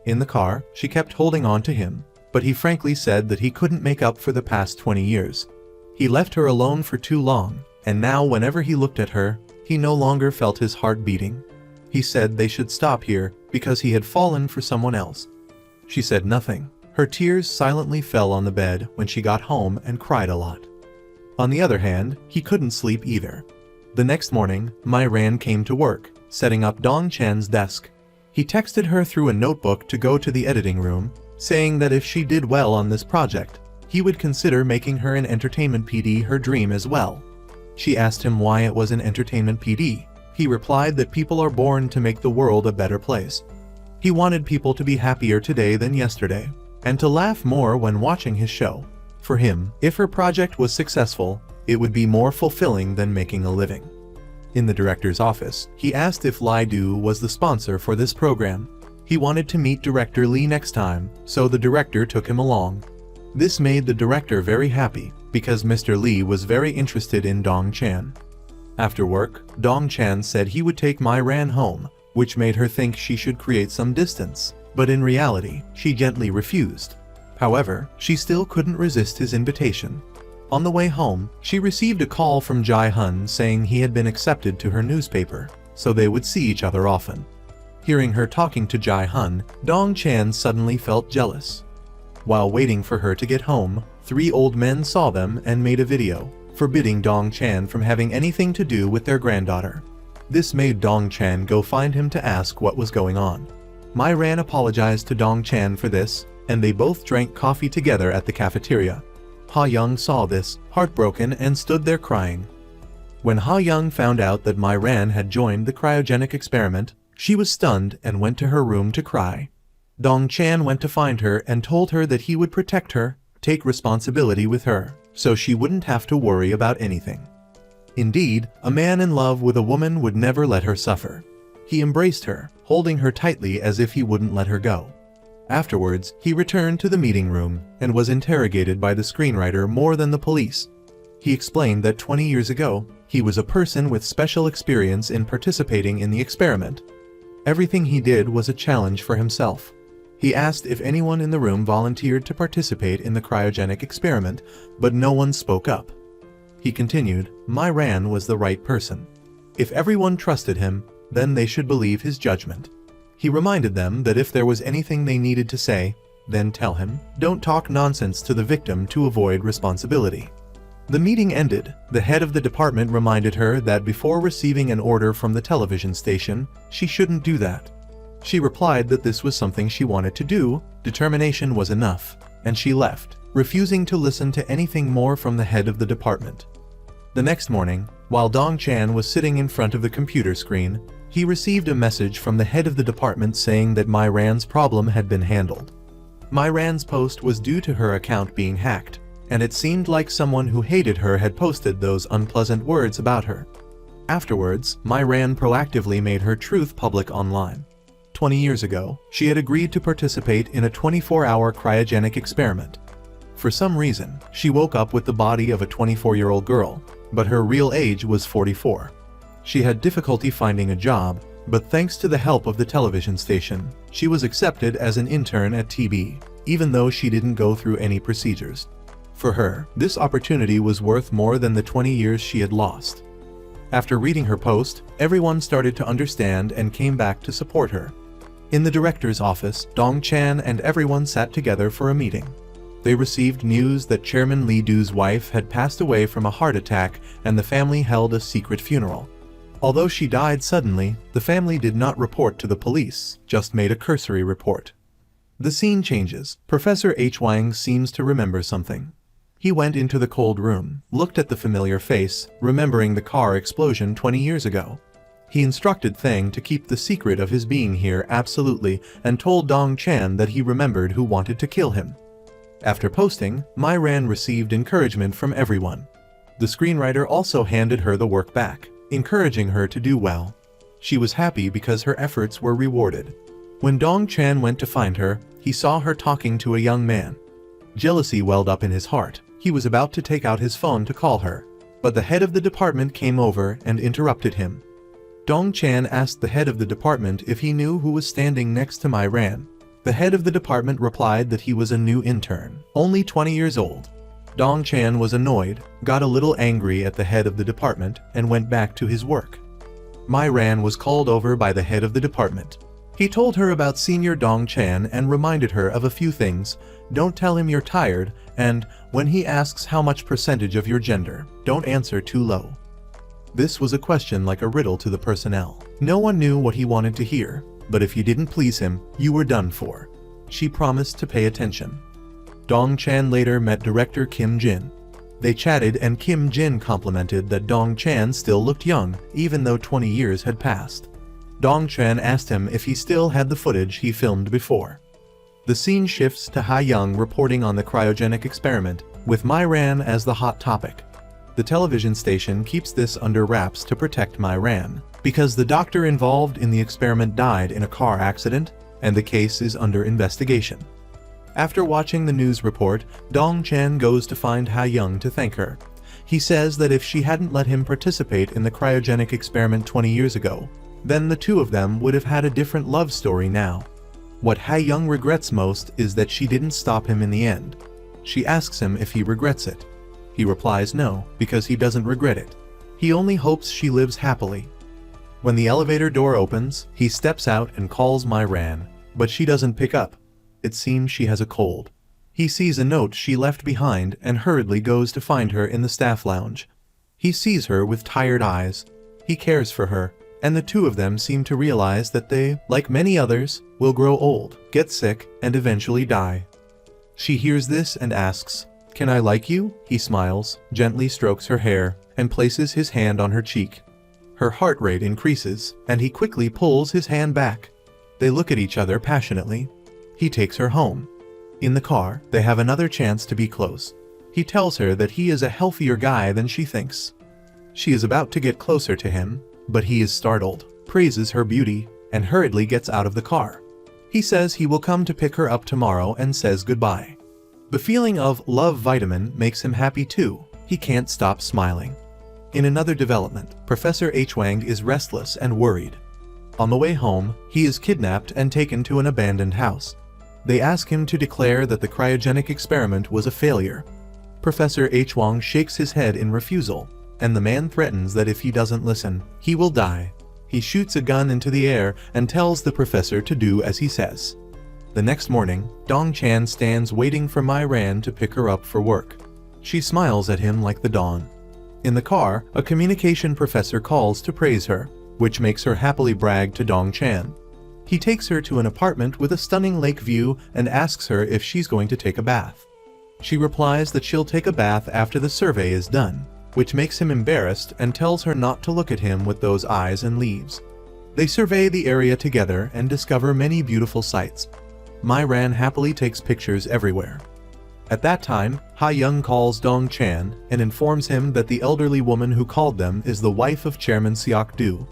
In the car, she kept holding on to him, but he frankly said that he couldn't make up for the past 20 years. He left her alone for too long, and now whenever he looked at her, he no longer felt his heart beating. He said they should stop here because he had fallen for someone else. She said nothing. Her tears silently fell on the bed when she got home and cried a lot. On the other hand, he couldn't sleep either. The next morning, Myran came to work, setting up Dong Chan's desk. He texted her through a notebook to go to the editing room, saying that if she did well on this project, he would consider making her an entertainment PD her dream as well. She asked him why it was an entertainment PD. He replied that people are born to make the world a better place. He wanted people to be happier today than yesterday, and to laugh more when watching his show. For him, if her project was successful, it would be more fulfilling than making a living. In the director's office, he asked if Ly Do was the sponsor for this program. He wanted to meet director Lee next time, so the director took him along. This made the director very happy, because Mr. Lee was very interested in Dong Chan. After work, Dong Chan said he would take Mai Ran home, which made her think she should create some distance, but in reality, she gently refused. However, she still couldn't resist his invitation. On the way home, she received a call from Jai Hun saying he had been accepted to her newspaper, so they would see each other often. Hearing her talking to Jai Hun, Dong Chan suddenly felt jealous. While waiting for her to get home, 3 old men saw them and made a video, forbidding Dong Chan from having anything to do with their granddaughter. This made Dong Chan go find him to ask what was going on. Mai Ran apologized to Dong Chan for this, and they both drank coffee together at the cafeteria. Ha Young saw this, heartbroken, and stood there crying. When Ha Young found out that Mai Ran had joined the cryogenic experiment, she was stunned and went to her room to cry. Dong Chan went to find her and told her that he would protect her, take responsibility with her, so she wouldn't have to worry about anything. Indeed, a man in love with a woman would never let her suffer. He embraced her, holding her tightly as if he wouldn't let her go. Afterwards, he returned to the meeting room and was interrogated by the screenwriter more than the police. He explained that 20 years ago, he was a person with special experience in participating in the experiment. Everything he did was a challenge for himself. He asked if anyone in the room volunteered to participate in the cryogenic experiment, but no one spoke up. He continued, Mai Ran was the right person. If everyone trusted him, then they should believe his judgment. He reminded them that if there was anything they needed to say, then tell him. Don't talk nonsense to the victim to avoid responsibility. The meeting ended. The head of the department reminded her that before receiving an order from the television station, she shouldn't do that. She replied that this was something she wanted to do, determination was enough, and she left, refusing to listen to anything more from the head of the department. The next morning, while Dong Chan was sitting in front of the computer screen, he received a message from the head of the department saying that Mai Ran's problem had been handled. Mai Ran's post was due to her account being hacked, and it seemed like someone who hated her had posted those unpleasant words about her. Afterwards, Mai Ran proactively made her truth public online. 20 years ago, she had agreed to participate in a 24-hour cryogenic experiment. For some reason, she woke up with the body of a 24-year-old girl, but her real age was 44. She had difficulty finding a job, but thanks to the help of the television station, she was accepted as an intern at TB, even though she didn't go through any procedures. For her, this opportunity was worth more than the 20 years she had lost. After reading her post, everyone started to understand and came back to support her. In the director's office, Dong Chan and everyone sat together for a meeting. They received news that Chairman Lee Du's wife had passed away from a heart attack, and the family held a secret funeral. Although she died suddenly, the family did not report to the police, just made a cursory report. The scene changes. Professor H. Wang seems to remember something. He went into the cold room, looked at the familiar face, remembering the car explosion 20 years ago. He instructed Thang to keep the secret of his being here absolutely, and told Dong Chan that he remembered who wanted to kill him. After posting, Mai Ran received encouragement from everyone. The screenwriter also handed her the work back, encouraging her to do well. She was happy because her efforts were rewarded. When Dong Chan went to find her, he saw her talking to a young man. Jealousy welled up in his heart. He was about to take out his phone to call her, but the head of the department came over and interrupted him. Dong Chan asked the head of the department if he knew who was standing next to Mai Ran. The head of the department replied that he was a new intern, only 20 years old. Dong Chan was annoyed, got a little angry at the head of the department, and went back to his work. Mai Ran was called over by the head of the department. He told her about Senior Dong Chan and reminded her of a few things. Don't tell him you're tired, and when he asks how much percentage of your gender, don't answer too low. This was a question like a riddle to the personnel. No one knew what he wanted to hear, but if you didn't please him, you were done for. She promised to pay attention. Dong Chan later met director Kim Jin. They chatted and Kim Jin complimented that Dong Chan still looked young, even though 20 years had passed. Dong Chan asked him if he still had the footage he filmed before. The scene shifts to Ha Young reporting on the cryogenic experiment, with Mai Ran as the hot topic. The television station keeps this under wraps to protect Mai Ran, because the doctor involved in the experiment died in a car accident, and the case is under investigation. After watching the news report, Dong Chan goes to find Ha Young to thank her. He says that if she hadn't let him participate in the cryogenic experiment 20 years ago, then the two of them would have had a different love story now. What Ha-young regrets most is that she didn't stop him in the end. She asks him if he regrets it. He replies no, because he doesn't regret it. He only hopes she lives happily. When the elevator door opens, he steps out and calls Myran, but she doesn't pick up. It seems she has a cold. He sees a note she left behind and hurriedly goes to find her in the staff lounge. He sees her with tired eyes. He cares for her, and the two of them seem to realize that they, like many others, will grow old, get sick, and eventually die. She hears this and asks, "Can I like you?" He smiles, gently strokes her hair, and places his hand on her cheek. Her heart rate increases, and he quickly pulls his hand back. They look at each other passionately. He takes her home. In the car, they have another chance to be close. He tells her that he is a healthier guy than she thinks. She is about to get closer to him, but he is startled, praises her beauty, and hurriedly gets out of the car. He says he will come to pick her up tomorrow and says goodbye. The feeling of love vitamin makes him happy too. He can't stop smiling. In another development, Professor H. Wang is restless and worried. On the way home, he is kidnapped and taken to an abandoned house. They ask him to declare that the cryogenic experiment was a failure. Professor H. Wang shakes his head in refusal, and the man threatens that if he doesn't listen, he will die. He shoots a gun into the air and tells the professor to do as he says. The next morning, Dong Chan stands waiting for Myran to pick her up for work. She smiles at him like the dawn. In the car, a communication professor calls to praise her, which makes her happily brag to Dong Chan. He takes her to an apartment with a stunning lake view and asks her if she's going to take a bath. She replies that she'll take a bath after the survey is done, which makes him embarrassed and tells her not to look at him with those eyes and leaves. They survey the area together and discover many beautiful sights. Myran happily takes pictures everywhere. At that time, Ha-young calls Dong Chan and informs him that the elderly woman who called them is the wife of Chairman Seok-do.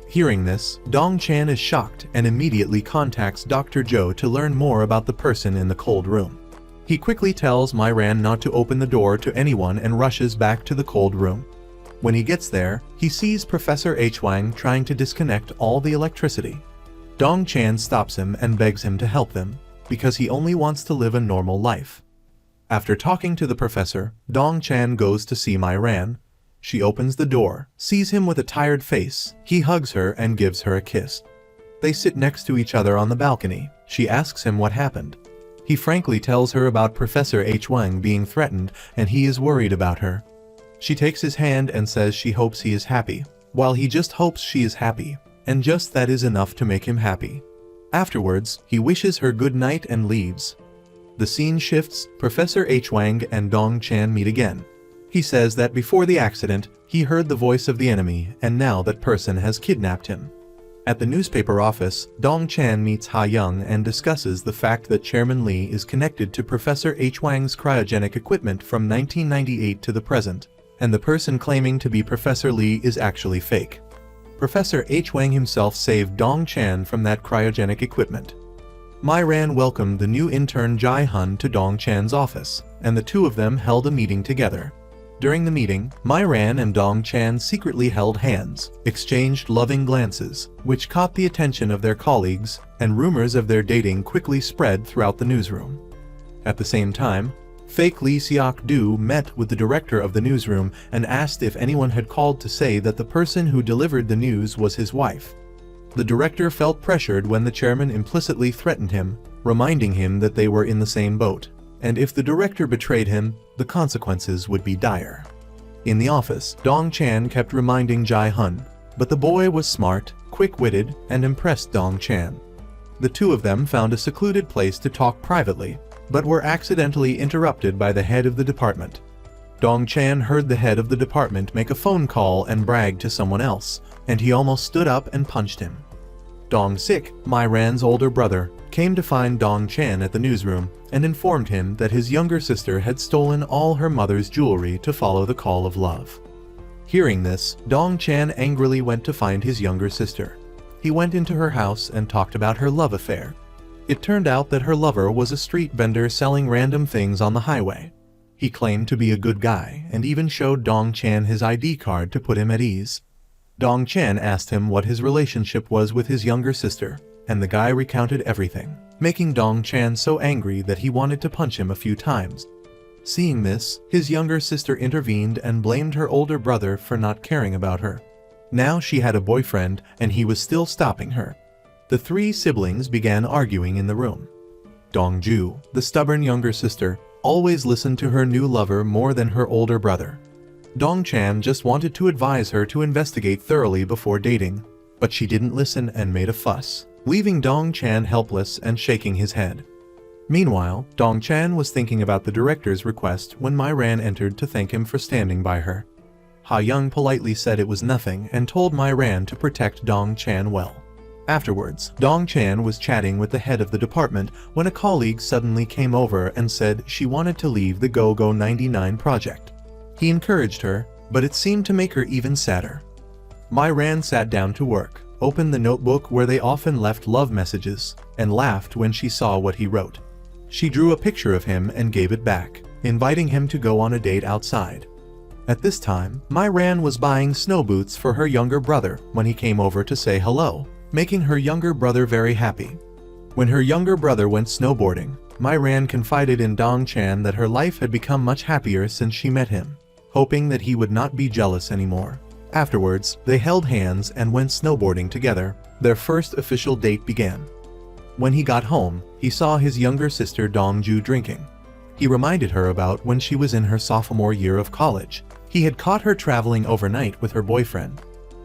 Hearing this, Dong Chan is shocked and immediately contacts Dr. Zhou to learn more about the person in the cold room. He quickly tells Myran not to open the door to anyone and rushes back to the cold room. When he gets there, he sees Professor H. Wang trying to disconnect all the electricity. Dong Chan stops him and begs him to help them, because he only wants to live a normal life. After talking to the professor, Dong Chan goes to see Myran. She opens the door, sees him with a tired face. He hugs her and gives her a kiss. They sit next to each other on the balcony. She asks him what happened. He frankly tells her about Professor H. Wang being threatened and he is worried about her. She takes his hand and says she hopes he is happy, while he just hopes she is happy, and just that is enough to make him happy. Afterwards, he wishes her good night and leaves. The scene shifts, Professor H. Wang and Dong Chan meet again. He says that before the accident, he heard the voice of the enemy and now that person has kidnapped him. At the newspaper office, Dong Chan meets Ha-young and discusses the fact that Chairman Lee is connected to Professor H. Wang's cryogenic equipment from 1998 to the present, and the person claiming to be Professor Lee is actually fake. Professor H. Wang himself saved Dong Chan from that cryogenic equipment. Myran welcomed the new intern Jae-hun to Dong Chan's office, and the two of them held a meeting together. During the meeting, Myran and Dong Chan secretly held hands, exchanged loving glances, which caught the attention of their colleagues, and rumors of their dating quickly spread throughout the newsroom. At the same time, fake Lee Seok-do met with the director of the newsroom and asked if anyone had called to say that the person who delivered the news was his wife. The director felt pressured when the chairman implicitly threatened him, reminding him that they were in the same boat, and if the director betrayed him, the consequences would be dire. In the office, Dong Chan kept reminding Jae-hun, but the boy was smart, quick-witted, and impressed Dong Chan. The two of them found a secluded place to talk privately, but were accidentally interrupted by the head of the department. Dong Chan heard the head of the department make a phone call and brag to someone else, and he almost stood up and punched him. Dong Sik, Myran's older brother, came to find Dong Chan at the newsroom and informed him that his younger sister had stolen all her mother's jewelry to follow the call of love. Hearing this, Dong Chan angrily went to find his younger sister. He went into her house and talked about her love affair. It turned out that her lover was a street vendor selling random things on the highway. He claimed to be a good guy and even showed Dong Chan his ID card to put him at ease. Dong Chan asked him what his relationship was with his younger sister, and the guy recounted everything, making Dong Chan so angry that he wanted to punch him a few times. Seeing this, his younger sister intervened and blamed her older brother for not caring about her. Now she had a boyfriend and he was still stopping her. The three siblings began arguing in the room. Dongju, the stubborn younger sister, always listened to her new lover more than her older brother. Dong Chan just wanted to advise her to investigate thoroughly before dating, but she didn't listen and made a fuss, leaving Dong Chan helpless and shaking his head. Meanwhile, Dong Chan was thinking about the director's request when Mai Ran entered to thank him for standing by her. Ha Young politely said it was nothing and told Mai Ran to protect Dong Chan well. Afterwards, Dong Chan was chatting with the head of the department when a colleague suddenly came over and said she wanted to leave the Go-Go 99 project. He encouraged her, but it seemed to make her even sadder. Mai Ran sat down to work, opened the notebook where they often left love messages, and laughed when she saw what he wrote. She drew a picture of him and gave it back, inviting him to go on a date outside. At this time, Mai Ran was buying snow boots for her younger brother when he came over to say hello, making her younger brother very happy. When her younger brother went snowboarding, Mai Ran confided in Dong Chan that her life had become much happier since she met him, hoping that he would not be jealous anymore. Afterwards, they held hands and went snowboarding together. Their first official date began. When he got home, he saw his younger sister Dongju drinking. He reminded her about when she was in her sophomore year of college. He had caught her traveling overnight with her boyfriend.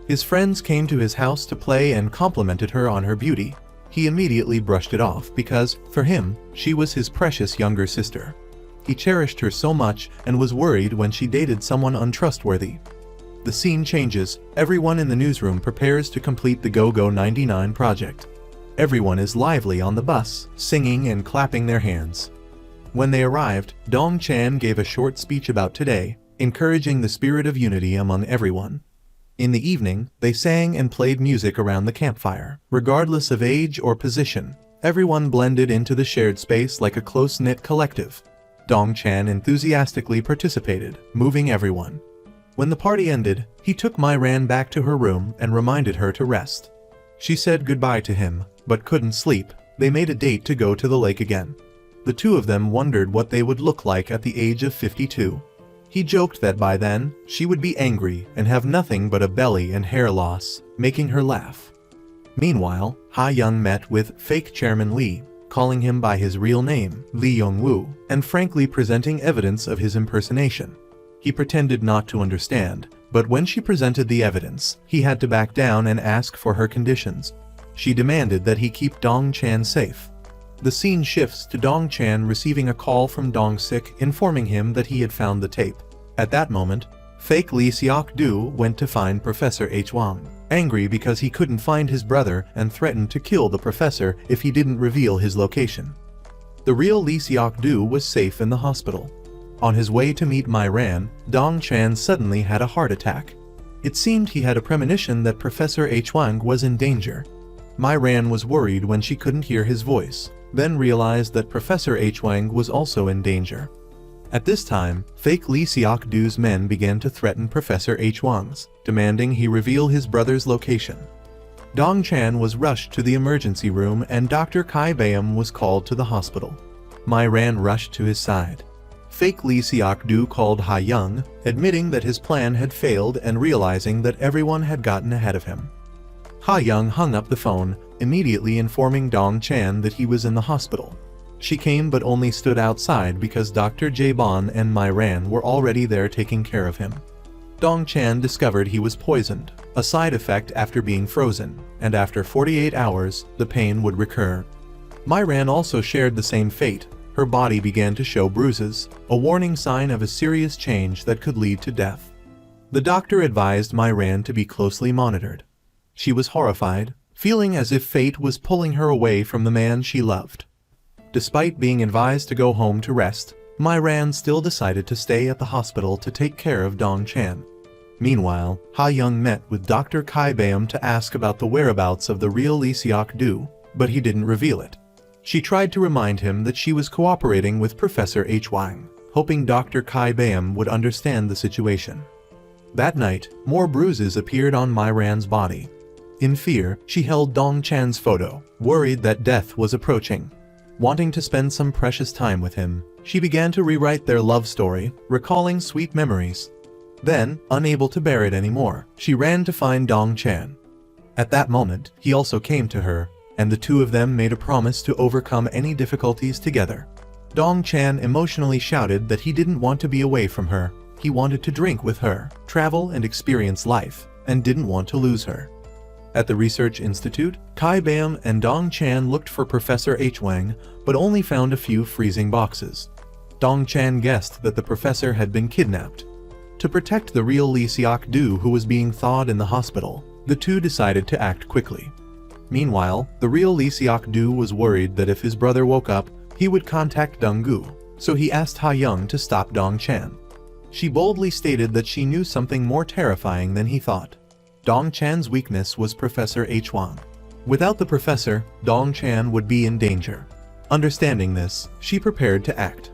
His friends came to his house to play and complimented her on her beauty. He immediately brushed it off because, for him, she was his precious younger sister. He cherished her so much and was worried when she dated someone untrustworthy. The scene changes. Everyone in the newsroom prepares to complete the Go-Go 99 project. Everyone is lively on the bus, singing and clapping their hands. When they arrived, Dong Chan gave a short speech about today, encouraging the spirit of unity among everyone. In the evening, they sang and played music around the campfire. Regardless of age or position, everyone blended into the shared space like a close-knit collective. Dong Chan enthusiastically participated, moving everyone. When the party ended, he took Mai Ran back to her room and reminded her to rest. She said goodbye to him, but couldn't sleep. They made a date to go to the lake again. The two of them wondered what they would look like at the age of 52. He joked that by then, she would be angry and have nothing but a belly and hair loss, making her laugh. Meanwhile, Ha Young met with fake Chairman Lee, calling him by his real name, Lee Yong-woo, and frankly presenting evidence of his impersonation. He pretended not to understand, but when she presented the evidence, he had to back down and ask for her conditions. She demanded that he keep Dong Chan safe. The scene shifts to Dong Chan receiving a call from Dong Sik informing him that he had found the tape. At that moment, fake Lee Seok-do went to find Professor H. Wang, angry because he couldn't find his brother and threatened to kill the professor if he didn't reveal his location. The real Lee Seok-do was safe in the hospital. On his way to meet Mai Ran, Dong Chan suddenly had a heart attack. It seemed he had a premonition that Professor H. Wang was in danger. Mai Ran was worried when she couldn't hear his voice, then realized that Professor H. Wang was also in danger. At this time, fake Lee Seok-do's men began to threaten Professor H. Wang's, demanding he reveal his brother's location. Dong Chan was rushed to the emergency room and Dr. Kai Bayam was called to the hospital. Mai Ran rushed to his side. Fake Lee Seok-do called Ha Young, admitting that his plan had failed and realizing that everyone had gotten ahead of him. Ha Young hung up the phone, immediately informing Dong Chan that he was in the hospital. She came but only stood outside because Dr. Jae-bon and Mai Ran were already there taking care of him. Dong Chan discovered he was poisoned, a side effect after being frozen, and after 48 hours, the pain would recur. Mai Ran also shared the same fate. Her body began to show bruises, a warning sign of a serious change that could lead to death. The doctor advised Mai Ran to be closely monitored. She was horrified, feeling as if fate was pulling her away from the man she loved. Despite being advised to go home to rest, Mai Ran still decided to stay at the hospital to take care of Dong Chan. Meanwhile, Ha Young met with Dr. Kai Bayam to ask about the whereabouts of the real Lee Seok-do, but he didn't reveal it. She tried to remind him that she was cooperating with Professor H. Wang, hoping Dr. Kai Bayam would understand the situation. That night, more bruises appeared on Myran's body. In fear, she held Dong Chan's photo, worried that death was approaching. Wanting to spend some precious time with him, she began to rewrite their love story, recalling sweet memories. Then, unable to bear it anymore, she ran to find Dong Chan. At that moment, he also came to her, and the two of them made a promise to overcome any difficulties together. Dong Chan emotionally shouted that he didn't want to be away from her. He wanted to drink with her, travel and experience life, and didn't want to lose her. At the research institute, Kai Bayam and Dong Chan looked for Professor H. Wang, but only found a few freezing boxes. Dong Chan guessed that the professor had been kidnapped. To protect the real Lee Seok-do, who was being thawed in the hospital, the two decided to act quickly. Meanwhile, the real Lee Seok-do was worried that if his brother woke up, he would contact Dong-gu, so he asked Ha-young to stop Dong Chan. She boldly stated that she knew something more terrifying than he thought. Dong Chan's weakness was Professor H. Wang. Without the professor, Dong Chan would be in danger. Understanding this, she prepared to act.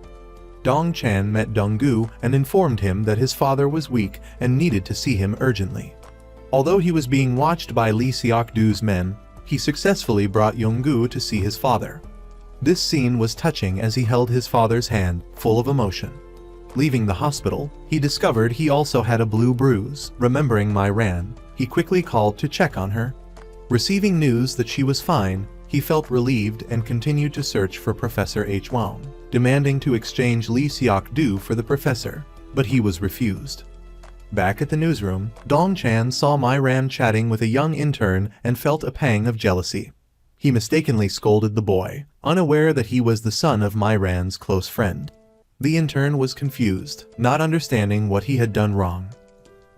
Dong Chan met Dong-gu and informed him that his father was weak and needed to see him urgently. Although he was being watched by Lee Seok-do's men, he successfully brought Yong-gu to see his father. This scene was touching as he held his father's hand, full of emotion. Leaving the hospital, he discovered he also had a blue bruise. Remembering Myran, he quickly called to check on her. Receiving news that she was fine, he felt relieved and continued to search for Professor H. Wang, demanding to exchange Lee Seok-do for the professor, but he was refused. Back at the newsroom, Dong Chan saw Myran chatting with a young intern and felt a pang of jealousy. He mistakenly scolded the boy, unaware that he was the son of Myran's close friend. The intern was confused, not understanding what he had done wrong.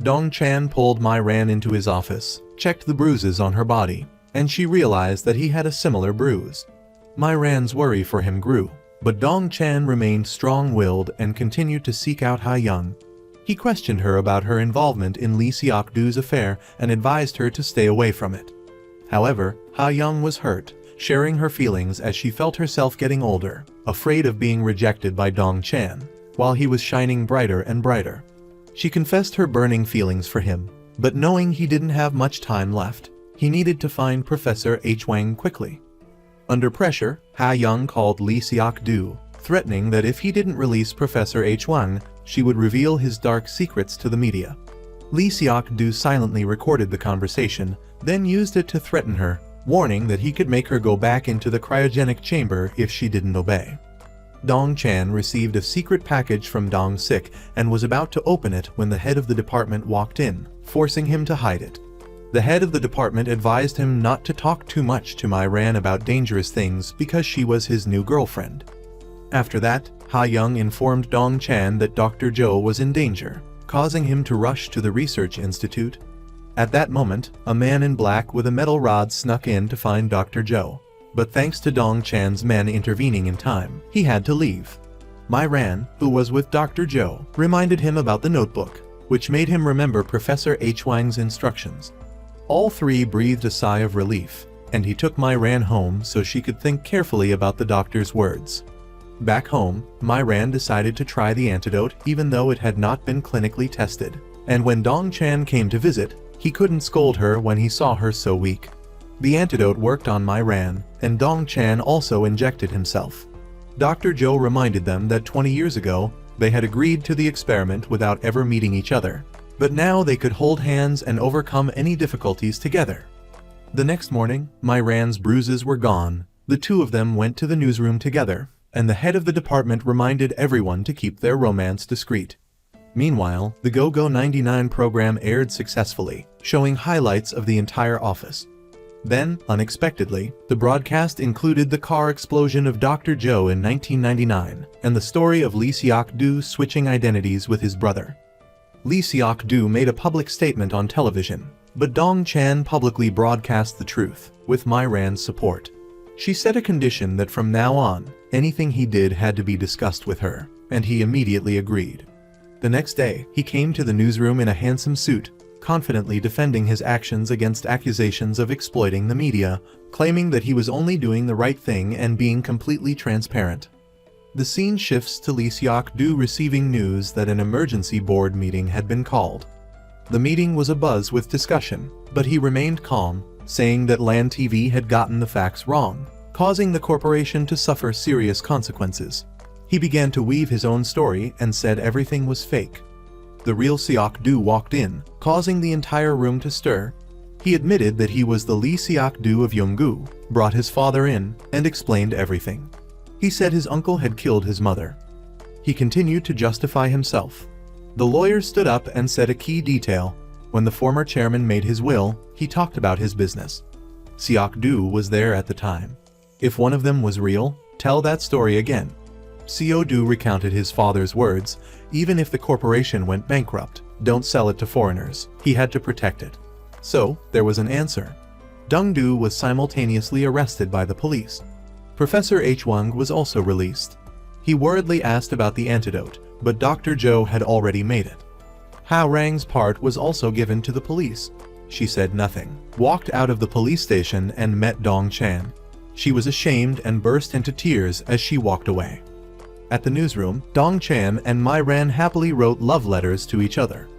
Dong Chan pulled Myran into his office, checked the bruises on her body, and she realized that he had a similar bruise. Myran's worry for him grew, but Dong Chan remained strong-willed and continued to seek out Ha-young. He questioned her about her involvement in Lee Seok-do's affair and advised her to stay away from it. However, Ha-young was hurt, sharing her feelings as she felt herself getting older, afraid of being rejected by Dong Chan, while he was shining brighter and brighter. She confessed her burning feelings for him, but knowing he didn't have much time left, he needed to find Professor H. Wang quickly. Under pressure, Ha-young called Lee Seok-do, threatening that if he didn't release Professor H. Wang, she would reveal his dark secrets to the media. Lee Seok-do silently recorded the conversation, then used it to threaten her, warning that he could make her go back into the cryogenic chamber if she didn't obey. Dong Chan received a secret package from Dong Sik and was about to open it when the head of the department walked in, forcing him to hide it. The head of the department advised him not to talk too much to Myran about dangerous things because she was his new girlfriend. After that, Ha-young informed Dong Chan that Dr. Zhou was in danger, causing him to rush to the research institute. At that moment, a man in black with a metal rod snuck in to find Dr. Zhou, but thanks to Dong Chan's men intervening in time, he had to leave. Myran, who was with Dr. Zhou, reminded him about the notebook, which made him remember Professor H. Wang's instructions. All three breathed a sigh of relief, and he took Myran home so she could think carefully about the doctor's words. Back home, Myran decided to try the antidote even though it had not been clinically tested, and when Dong Chan came to visit, he couldn't scold her when he saw her so weak. The antidote worked on Myran, and Dong Chan also injected himself. Dr. Zhou reminded them that 20 years ago, they had agreed to the experiment without ever meeting each other, but now they could hold hands and overcome any difficulties together. The next morning, Myran's bruises were gone. The two of them went to the newsroom together, and the head of the department reminded everyone to keep their romance discreet. Meanwhile, the Go-Go 99 program aired successfully, showing highlights of the entire office. Then, unexpectedly, the broadcast included the car explosion of Dr. Zhou in 1999, and the story of Lee Seok-do switching identities with his brother. Lee Seok-do made a public statement on television, but Dong Chan publicly broadcast the truth, with Myran's support. She set a condition that from now on, anything he did had to be discussed with her, and he immediately agreed. The next day, he came to the newsroom in a handsome suit, confidently defending his actions against accusations of exploiting the media, claiming that he was only doing the right thing and being completely transparent. The scene shifts to Lee Seok-do receiving news that an emergency board meeting had been called. The meeting was abuzz with discussion, but he remained calm, saying that Land TV had gotten the facts wrong, causing the corporation to suffer serious consequences. He began to weave his own story and said everything was fake. The real Seok-do walked in, causing the entire room to stir. He admitted that he was the Lee Seok-do of Yonggu, brought his father in, and explained everything. He said his uncle had killed his mother. He continued to justify himself. The lawyer stood up and said a key detail. When the former chairman made his will, he talked about his business. Seok-do was there at the time. If one of them was real, tell that story again. Seo-do recounted his father's words, even if the corporation went bankrupt, don't sell it to foreigners, he had to protect it. So, there was an answer. Dong-do was simultaneously arrested by the police. Professor H. Wang was also released. He worriedly asked about the antidote, but Dr. Zhou had already made it. Hao Rang's part was also given to the police. She said nothing, walked out of the police station and met Dong Chan. She was ashamed and burst into tears as she walked away. At the newsroom, Dong Chan and Mai Ran happily wrote love letters to each other.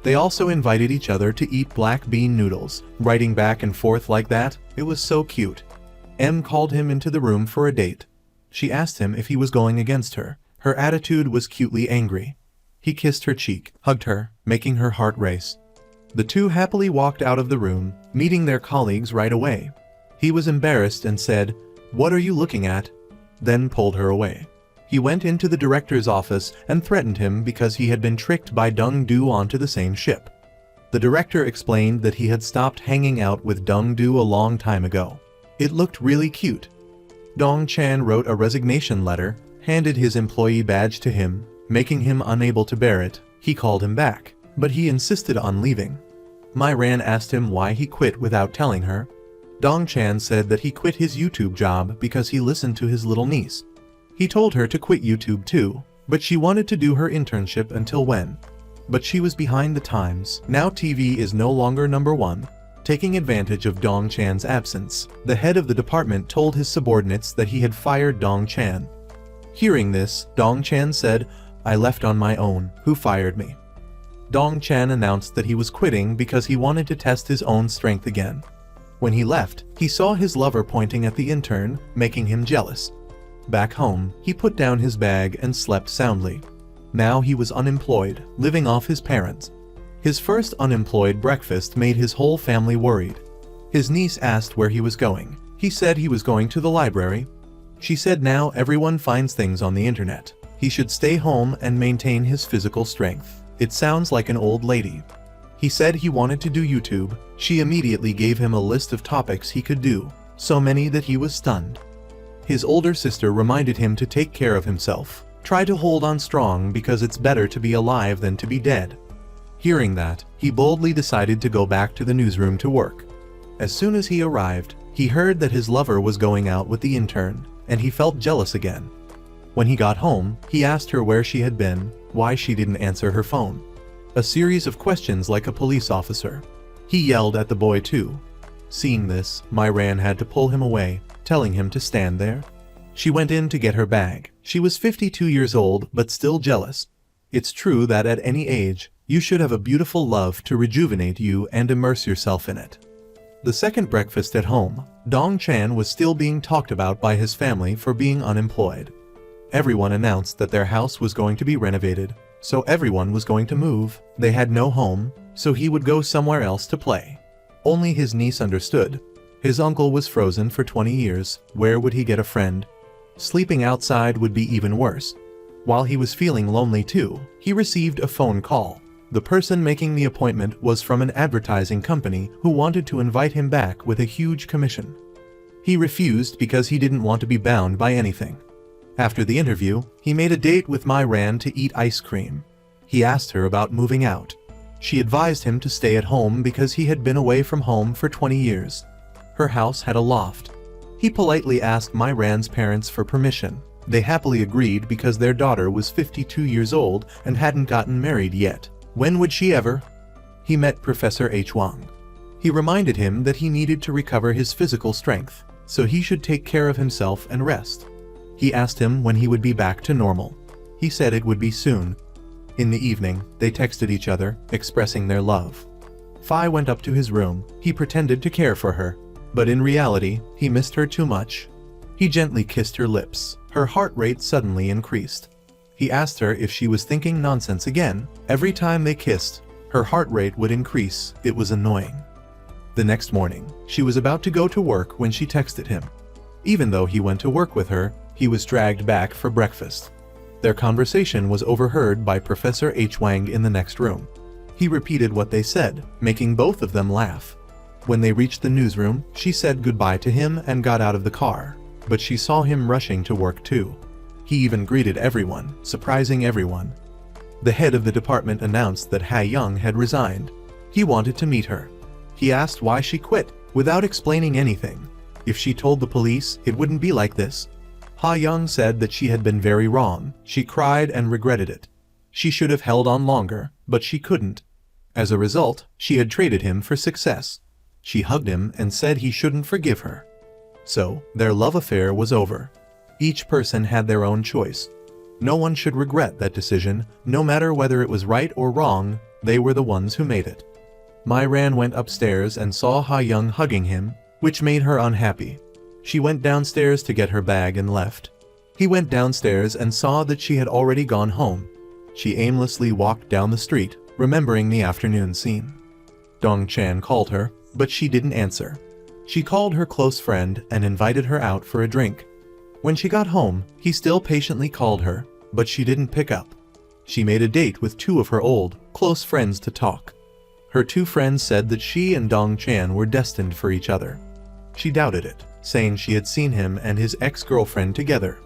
They also invited each other to eat black bean noodles, writing back and forth like that. It was so cute. M called him into the room for a date. She asked him if he was going against her. Her attitude was cutely angry. He kissed her cheek, hugged her, making her heart race. The two happily walked out of the room, meeting their colleagues right away. He was embarrassed and said, "What are you looking at?" Then pulled her away. He went into the director's office and threatened him because he had been tricked by Dong-do onto the same ship. The director explained that he had stopped hanging out with Dong-do a long time ago. It looked really cute. Dong Chan wrote a resignation letter, handed his employee badge to him, making him unable to bear it. He called him back, but he insisted on leaving. Mai Ran asked him why he quit without telling her. Dong Chan said that he quit his YouTube job because he listened to his little niece. He told her to quit YouTube too, but she wanted to do her internship until when. But she was behind the times. Now TV is no longer #1. Taking advantage of Dong Chan's absence, the head of the department told his subordinates that he had fired Dong Chan. Hearing this, Dong Chan said, "I left on my own. Who fired me?" Dong Chan announced that he was quitting because he wanted to test his own strength again. When he left, he saw his lover pointing at the intern, making him jealous. Back home, he put down his bag and slept soundly. Now he was unemployed, living off his parents. His first unemployed breakfast made his whole family worried. His niece asked where he was going. He said he was going to the library. She said now everyone finds things on the internet. He should stay home and maintain his physical strength. It sounds like an old lady. He said he wanted to do YouTube. She immediately gave him a list of topics he could do, so many that he was stunned. His older sister reminded him to take care of himself. Try to hold on strong because it's better to be alive than to be dead. Hearing that, he boldly decided to go back to the newsroom to work. As soon as he arrived, he heard that his lover was going out with the intern, and he felt jealous again. When he got home, he asked her where she had been, why she didn't answer her phone. A series of questions like a police officer. He yelled at the boy too. Seeing this, Mai Ran had to pull him away, telling him to stand there. She went in to get her bag. She was 52 years old, but still jealous. It's true that at any age, you should have a beautiful love to rejuvenate you and immerse yourself in it. The second breakfast at home, Dong Chan was still being talked about by his family for being unemployed. Everyone announced that their house was going to be renovated, so everyone was going to move. They had no home, so he would go somewhere else to play. Only his niece understood. His uncle was frozen for 20 years, where would he get a friend? Sleeping outside would be even worse. While he was feeling lonely too, he received a phone call. The person making the appointment was from an advertising company who wanted to invite him back with a huge commission. He refused because he didn't want to be bound by anything. After the interview, he made a date with Mai Ran to eat ice cream. He asked her about moving out. She advised him to stay at home because he had been away from home for 20 years. Her house had a loft. He politely asked Mai Ran's parents for permission. They happily agreed because their daughter was 52 years old and hadn't gotten married yet. When would she ever? He met Professor H. Wang. He reminded him that he needed to recover his physical strength, so he should take care of himself and rest. He asked him when he would be back to normal. He said it would be soon. In the evening, they texted each other, expressing their love. Fi went up to his room. He pretended to care for her, but in reality, he missed her too much. He gently kissed her lips. Her heart rate suddenly increased. He asked her if she was thinking nonsense again. Every time they kissed, her heart rate would increase. It was annoying. The next morning, she was about to go to work when she texted him. Even though he went to work with her, he was dragged back for breakfast. Their conversation was overheard by Professor H. Wang in the next room. He repeated what they said, making both of them laugh. When they reached the newsroom, she said goodbye to him and got out of the car. But she saw him rushing to work too. He even greeted everyone, surprising everyone. The head of the department announced that Ha Young had resigned. He wanted to meet her. He asked why she quit, without explaining anything. If she told the police, it wouldn't be like this. Ha Young said that she had been very wrong. She cried and regretted it. She should have held on longer, but she couldn't. As a result, she had traded him for success. She hugged him and said he shouldn't forgive her. So, their love affair was over. Each person had their own choice. No one should regret that decision, no matter whether it was right or wrong. They were the ones who made it. Myran went upstairs and saw Ha Young hugging him, which made her unhappy. She went downstairs to get her bag and left. He went downstairs and saw that she had already gone home. She aimlessly walked down the street, remembering the afternoon scene. Dong Chan called her, but she didn't answer. She called her close friend and invited her out for a drink. When she got home, he still patiently called her, but she didn't pick up. She made a date with two of her old, close friends to talk. Her two friends said that she and Dong Chan were destined for each other. She doubted it, saying she had seen him and his ex-girlfriend together.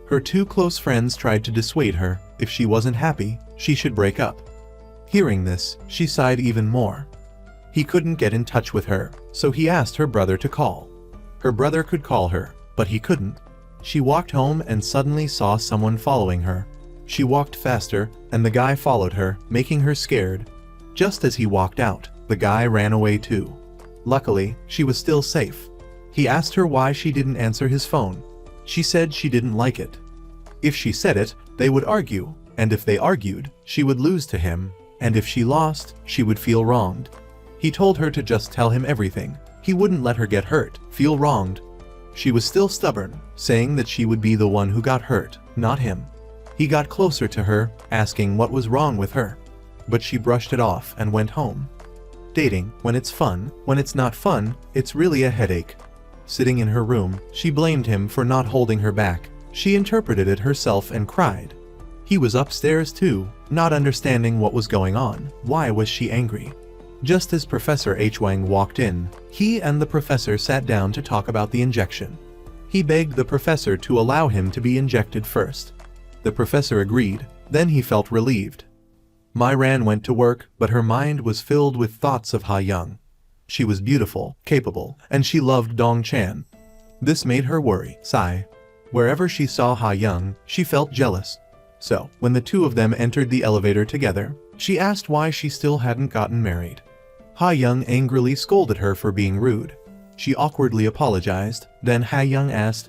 Her two close friends tried to dissuade her. If she wasn't happy, she should break up. Hearing this, she sighed even more. He couldn't get in touch with her, so he asked her brother to call. Her brother could call her, but he couldn't. She walked home and suddenly saw someone following her. She walked faster, and the guy followed her, making her scared. Just as he walked out, the guy ran away too. Luckily, she was still safe. He asked her why she didn't answer his phone. She said she didn't like it. If she said it, they would argue, and if they argued, she would lose to him, and if she lost, she would feel wronged. He told her to just tell him everything. He wouldn't let her get hurt, feel wronged. She was still stubborn, saying that she would be the one who got hurt, not him. He got closer to her, asking what was wrong with her. But she brushed it off and went home. Dating, when it's fun, when it's not fun, it's really a headache. Sitting in her room, she blamed him for not holding her back. She interpreted it herself and cried. He was upstairs too, not understanding what was going on. Why was she angry? Just as Professor H. Wang walked in, he and the professor sat down to talk about the injection. He begged the professor to allow him to be injected first. The professor agreed, then he felt relieved. Myran went to work, but her mind was filled with thoughts of Ha Young. She was beautiful, capable, and she loved Dong Chan. This made her worry, sigh. Wherever she saw Ha Young, she felt jealous. So, when the two of them entered the elevator together, she asked why she still hadn't gotten married. Ha Young angrily scolded her for being rude. She awkwardly apologized, then Ha Young asked,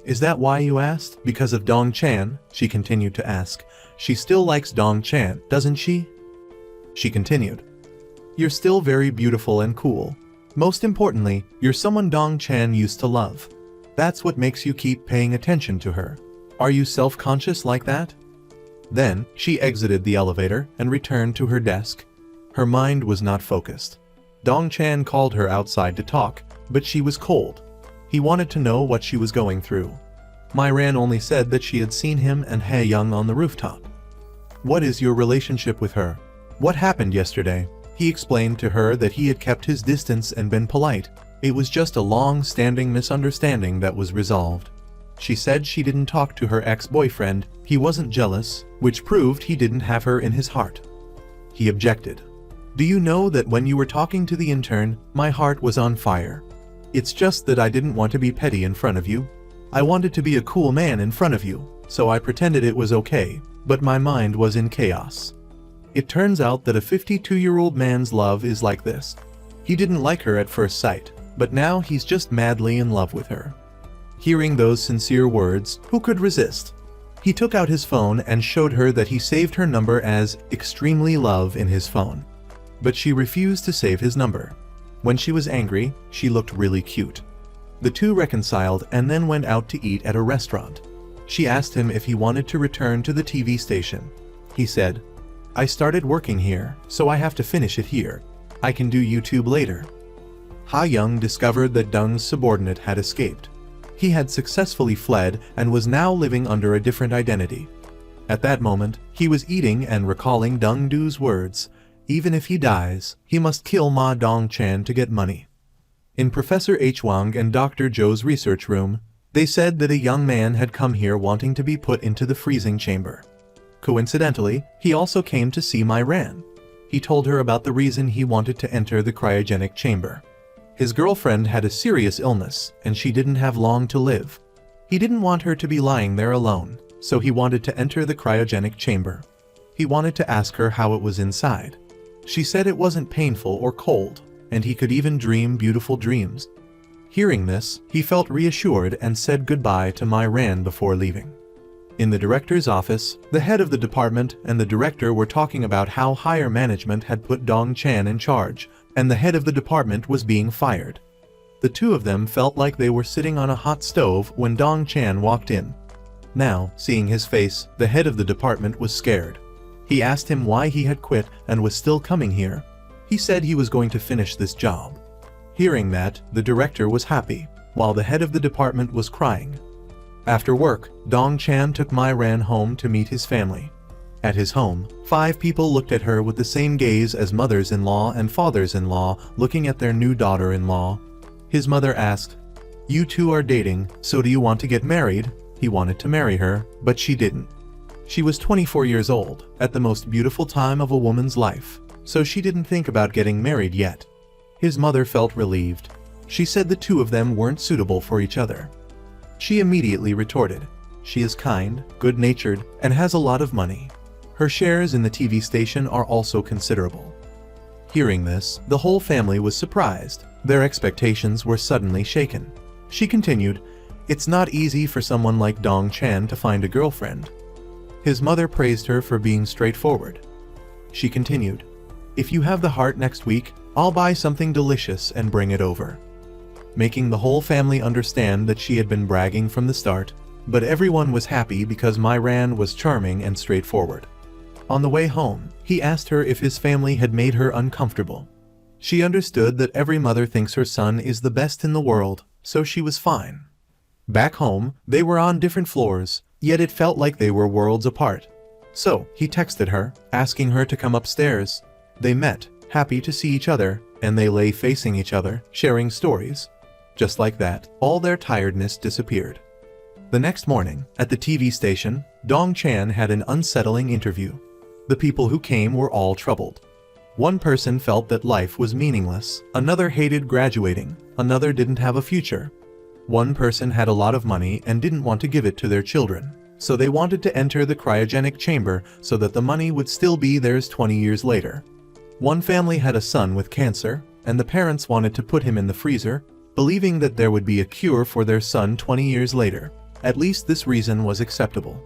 "Is that why you asked? Because of Dong Chan?" She continued to ask. "She still likes Dong Chan, doesn't she?" She continued, "You're still very beautiful and cool. Most importantly, you're someone Dong Chan used to love. That's what makes you keep paying attention to her. Are you self-conscious like that?" Then, she exited the elevator and returned to her desk. Her mind was not focused. Dong Chan called her outside to talk, but she was cold. He wanted to know what she was going through. Myran only said that she had seen him and Ha Young on the rooftop. "What is your relationship with her? What happened yesterday?" He explained to her that he had kept his distance and been polite. It was just a long-standing misunderstanding that was resolved. She said she didn't talk to her ex-boyfriend. He wasn't jealous, which proved he didn't have her in his heart. He objected. "Do you know that when you were talking to the intern, my heart was on fire? It's just that I didn't want to be petty in front of you. I wanted to be a cool man in front of you, so I pretended it was okay, but my mind was in chaos." It turns out that a 52-year-old man's love is like this. He didn't like her at first sight, but now he's just madly in love with her. Hearing those sincere words, who could resist? He took out his phone and showed her that he saved her number as Extremely Love in his phone. But she refused to save his number. When she was angry, she looked really cute. The two reconciled and then went out to eat at a restaurant. She asked him if he wanted to return to the TV station. He said, "I started working here, so I have to finish it here. I can do YouTube later." Ha Young discovered that Dung's subordinate had escaped. He had successfully fled and was now living under a different identity. At that moment, he was eating and recalling Dung Du's words, "Even if he dies, he must kill Ma Dong-chan to get money." In Professor H. Wang and Dr. Zhou's research room, they said that a young man had come here wanting to be put into the freezing chamber. Coincidentally, he also came to see My Ran. He told her about the reason he wanted to enter the cryogenic chamber. His girlfriend had a serious illness, and she didn't have long to live. He didn't want her to be lying there alone, so he wanted to enter the cryogenic chamber. He wanted to ask her how it was inside. She said it wasn't painful or cold, and he could even dream beautiful dreams. Hearing this, he felt reassured and said goodbye to My Ran before leaving. In the director's office, the head of the department and the director were talking about how higher management had put Dong Chan in charge, and the head of the department was being fired. The two of them felt like they were sitting on a hot stove when Dong Chan walked in. Now, seeing his face, the head of the department was scared. He asked him why he had quit and was still coming here. He said he was going to finish this job. Hearing that, the director was happy, while the head of the department was crying. After work, Dong Chan took My Ran home to meet his family. At his home, 5 people looked at her with the same gaze as mothers-in-law and fathers-in-law looking at their new daughter-in-law. His mother asked, "You two are dating, so do you want to get married?" He wanted to marry her, but she didn't. She was 24 years old, at the most beautiful time of a woman's life, so she didn't think about getting married yet. His mother felt relieved. She said the two of them weren't suitable for each other. She immediately retorted, "She is kind, good-natured, and has a lot of money. Her shares in the TV station are also considerable." Hearing this, the whole family was surprised. Their expectations were suddenly shaken. She continued, "It's not easy for someone like Dong Chan to find a girlfriend." His mother praised her for being straightforward. She continued, "If you have the heart next week, I'll buy something delicious and bring it over." Making the whole family understand that she had been bragging from the start, but everyone was happy because My Ran was charming and straightforward. On the way home, he asked her if his family had made her uncomfortable. She understood that every mother thinks her son is the best in the world, so she was fine. Back home, they were on different floors, yet it felt like they were worlds apart. So, he texted her, asking her to come upstairs. They met, happy to see each other, and they lay facing each other, sharing stories. Just like that, all their tiredness disappeared. The next morning, at the TV station, Dong Chan had an unsettling interview. The people who came were all troubled. One person felt that life was meaningless, another hated graduating, another didn't have a future. One person had a lot of money and didn't want to give it to their children, so they wanted to enter the cryogenic chamber so that the money would still be theirs 20 years later. One family had a son with cancer, and the parents wanted to put him in the freezer, believing that there would be a cure for their son 20 years later. At least this reason was acceptable.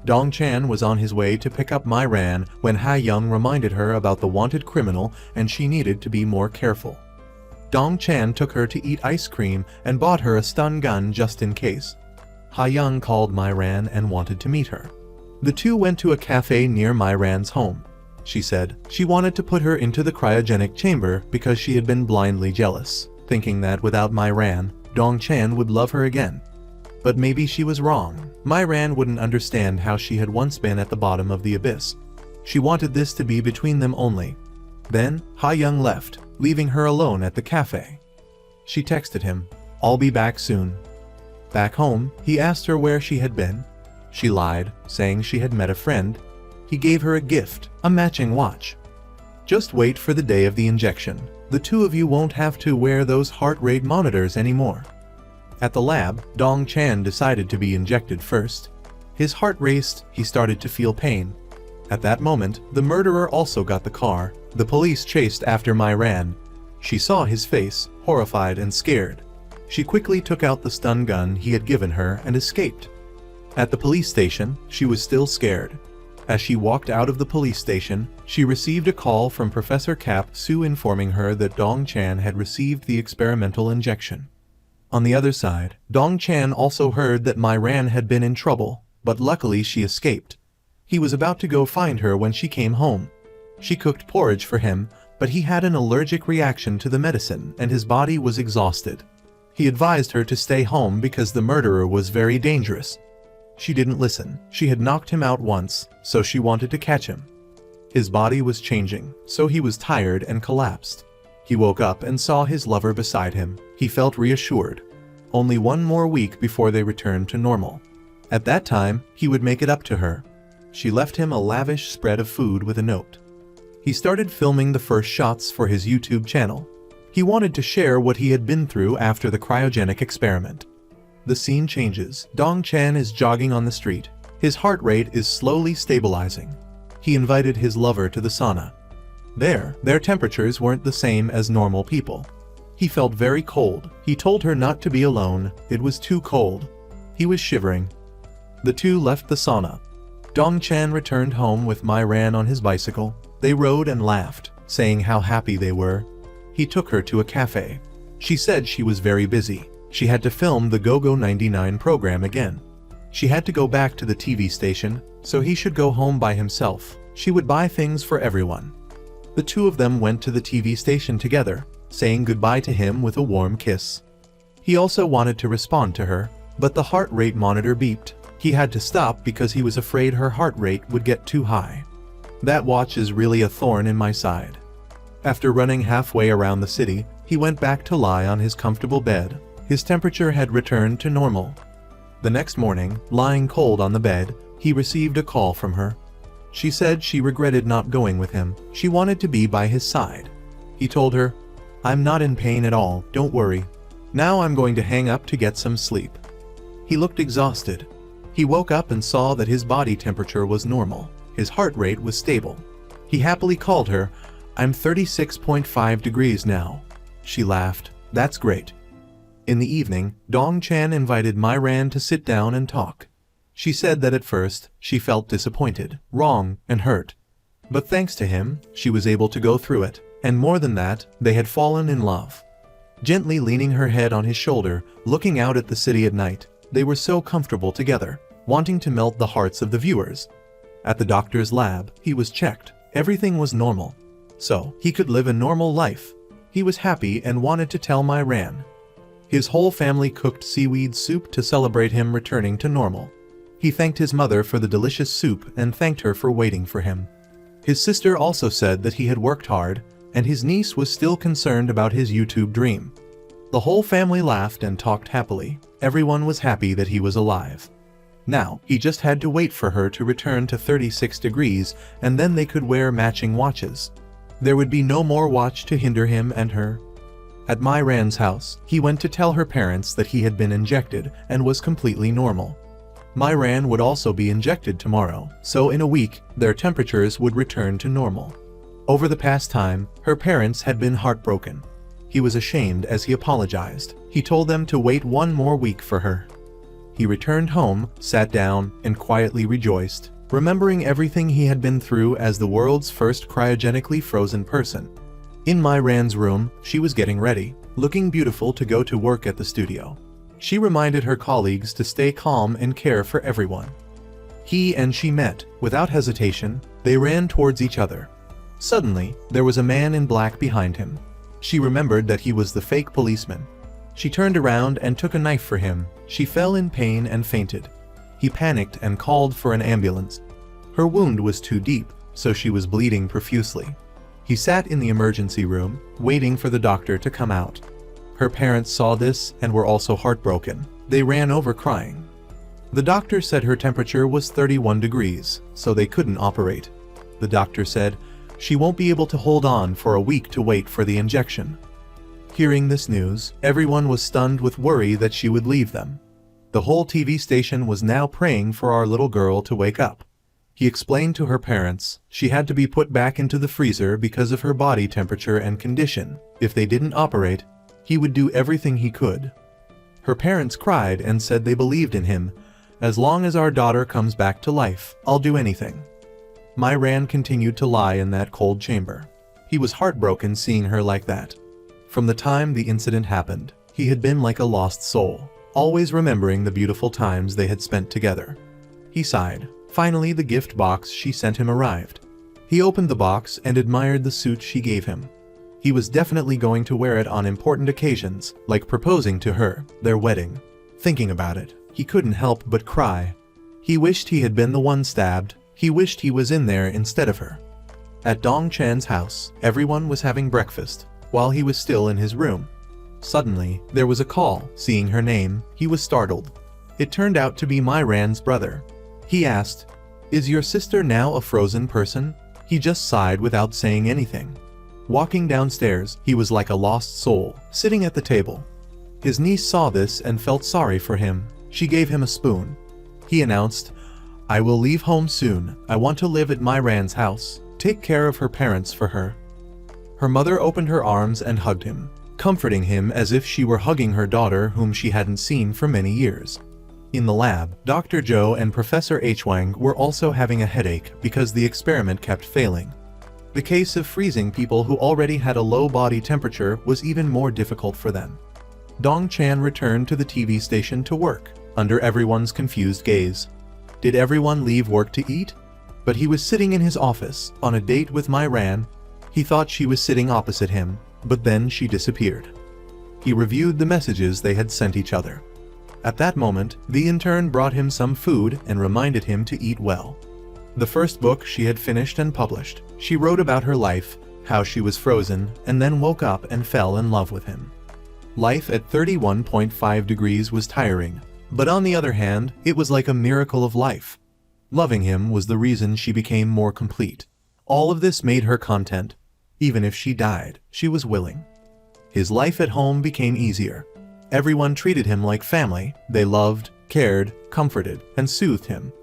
Dong Chan was on his way to pick up My Ran when Ha Young reminded her about the wanted criminal and she needed to be more careful. Dong Chan took her to eat ice cream and bought her a stun gun just in case. Ha Young called My Ran and wanted to meet her. The two went to a cafe near My Ran's home. She said she wanted to put her into the cryogenic chamber because she had been blindly jealous, thinking that without My Ran, Dong Chan would love her again. But maybe she was wrong. My Ran wouldn't understand how she had once been at the bottom of the abyss. She wanted this to be between them only. Then, Ha Young left, leaving her alone at the cafe. She texted him, "I'll be back soon." Back home, he asked her where she had been. She lied, saying she had met a friend. He gave her a gift, a matching watch. "Just wait for the day of the injection. The two of you won't have to wear those heart rate monitors anymore." At the lab, Dong Chan decided to be injected first. His heart raced, he started to feel pain. At that moment, the murderer also got the car. The police chased after My Ran. She saw his face, horrified and scared. She quickly took out the stun gun he had given her and escaped. At the police station, she was still scared. As she walked out of the police station, she received a call from Professor Cap Su informing her that Dong Chan had received the experimental injection. On the other side, Dong Chan also heard that Mai Ran had been in trouble, but luckily she escaped. He was about to go find her when she came home. She cooked porridge for him, but he had an allergic reaction to the medicine and his body was exhausted. He advised her to stay home because the murderer was very dangerous. She didn't listen. She had knocked him out once, so she wanted to catch him. His body was changing, so he was tired and collapsed. He woke up and saw his lover beside him. He felt reassured. Only one more week before they returned to normal. At that time, he would make it up to her. She left him a lavish spread of food with a note. He started filming the first shots for his YouTube channel. He wanted to share what he had been through after the cryogenic experiment. The scene changes. Dong Chan is jogging on the street. His heart rate is slowly stabilizing. He invited his lover to the sauna. There, their temperatures weren't the same as normal people. He felt very cold. He told her not to be alone. It was too cold. He was shivering. The two left the sauna. Dong Chan returned home with Mai Ran on his bicycle. They rode and laughed, saying how happy they were. He took her to a cafe. She said she was very busy. She had to film the Go-Go 99 program again. She had to go back to the TV station, so he should go home by himself. She would buy things for everyone. The two of them went to the TV station together, saying goodbye to him with a warm kiss. He also wanted to respond to her, but the heart rate monitor beeped. He had to stop because he was afraid her heart rate would get too high. That watch is really a thorn in my side. After running halfway around the city, he went back to lie on his comfortable bed. His temperature had returned to normal. The next morning, lying cold on the bed, he received a call from her. She said she regretted not going with him. She wanted to be by his side. He told her, "I'm not in pain at all, don't worry. Now I'm going to hang up to get some sleep." He looked exhausted. He woke up and saw that his body temperature was normal. His heart rate was stable. He happily called her, "I'm 36.5 degrees now." She laughed, "That's great." In the evening, Dong Chan invited Mai Ran to sit down and talk. She said that at first, she felt disappointed, wrong, and hurt. But thanks to him, she was able to go through it, and more than that, they had fallen in love. Gently leaning her head on his shoulder, looking out at the city at night, they were so comfortable together, wanting to melt the hearts of the viewers. At the doctor's lab, he was checked. Everything was normal. So, he could live a normal life. He was happy and wanted to tell Mai Ran. His whole family cooked seaweed soup to celebrate him returning to normal. He thanked his mother for the delicious soup and thanked her for waiting for him. His sister also said that he had worked hard, and his niece was still concerned about his YouTube dream. The whole family laughed and talked happily. Everyone was happy that he was alive. Now, he just had to wait for her to return to 36 degrees, and then they could wear matching watches. There would be no more watch to hinder him and her. At Mai Ran's house, he went to tell her parents that he had been injected and was completely normal. Mai Ran would also be injected tomorrow, so in a week, their temperatures would return to normal. Over the past time, her parents had been heartbroken. He was ashamed as he apologized. He told them to wait one more week for her. He returned home, sat down, and quietly rejoiced, remembering everything he had been through as the world's first cryogenically frozen person. In Mai Ran's room, she was getting ready, looking beautiful to go to work at the studio. She reminded her colleagues to stay calm and care for everyone. He and she met. Without hesitation, they ran towards each other. Suddenly, there was a man in black behind him. She remembered that he was the fake policeman. She turned around and took a knife for him. She fell in pain and fainted. He panicked and called for an ambulance. Her wound was too deep, so she was bleeding profusely. He sat in the emergency room, waiting for the doctor to come out. Her parents saw this and were also heartbroken. They ran over crying. The doctor said her temperature was 31 degrees, so they couldn't operate. The doctor said, "She won't be able to hold on for a week to wait for the injection." Hearing this news, everyone was stunned with worry that she would leave them. The whole TV station was now praying for our little girl to wake up. He explained to her parents she had to be put back into the freezer because of her body temperature and condition. If they didn't operate, he would do everything he could. Her parents cried and said they believed in him. As long as our daughter comes back to life, I'll do anything. Myran continued to lie in that cold chamber. He was heartbroken seeing her like that. From the time the incident happened, he had been like a lost soul, always remembering the beautiful times they had spent together. He sighed. Finally, the gift box she sent him arrived. He opened the box and admired the suit she gave him. He was definitely going to wear it on important occasions, like proposing to her, their wedding. Thinking about it, he couldn't help but cry. He wished he had been the one stabbed. He wished he was in there instead of her. At Dong Chan's house, everyone was having breakfast, while he was still in his room. Suddenly, there was a call. Seeing her name, he was startled. It turned out to be Myran's brother. He asked, "Is your sister now a frozen person?" He just sighed without saying anything. Walking downstairs, he was like a lost soul, sitting at the table. His niece saw this and felt sorry for him. She gave him a spoon. He announced, "I will leave home soon. I want to live at Myran's house. Take care of her parents for her." Her mother opened her arms and hugged him, comforting him as if she were hugging her daughter whom she hadn't seen for many years. In the lab, Dr. Zhou and Professor H. Wang were also having a headache because the experiment kept failing. The case of freezing people who already had a low body temperature was even more difficult for them. Dong Chan returned to the TV station to work, under everyone's confused gaze. Did everyone leave work to eat? But he was sitting in his office, on a date with Myran. He thought she was sitting opposite him, but then she disappeared. He reviewed the messages they had sent each other. At that moment, the intern brought him some food and reminded him to eat well. The first book she had finished and published. She wrote about her life, how she was frozen, and then woke up and fell in love with him. Life at 31.5 degrees was tiring, but on the other hand, it was like a miracle of life. Loving him was the reason she became more complete. All of this made her content. Even if she died, she was willing. His life at home became easier. Everyone treated him like family. They loved, cared, comforted, and soothed him.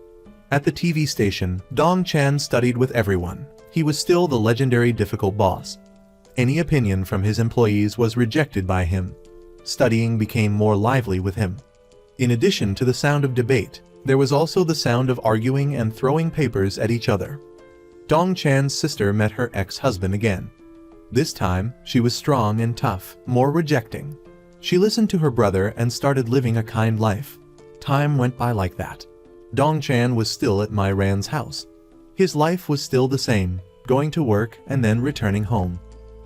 At the TV station, Dong Chan studied with everyone. He was still the legendary difficult boss. Any opinion from his employees was rejected by him. Studying became more lively with him. In addition to the sound of debate, there was also the sound of arguing and throwing papers at each other. Dong Chan's sister met her ex-husband again. This time, she was strong and tough, more rejecting. She listened to her brother and started living a kind life. Time went by like that. Dong Chan was still at Myran's house. His life was still the same, going to work and then returning home.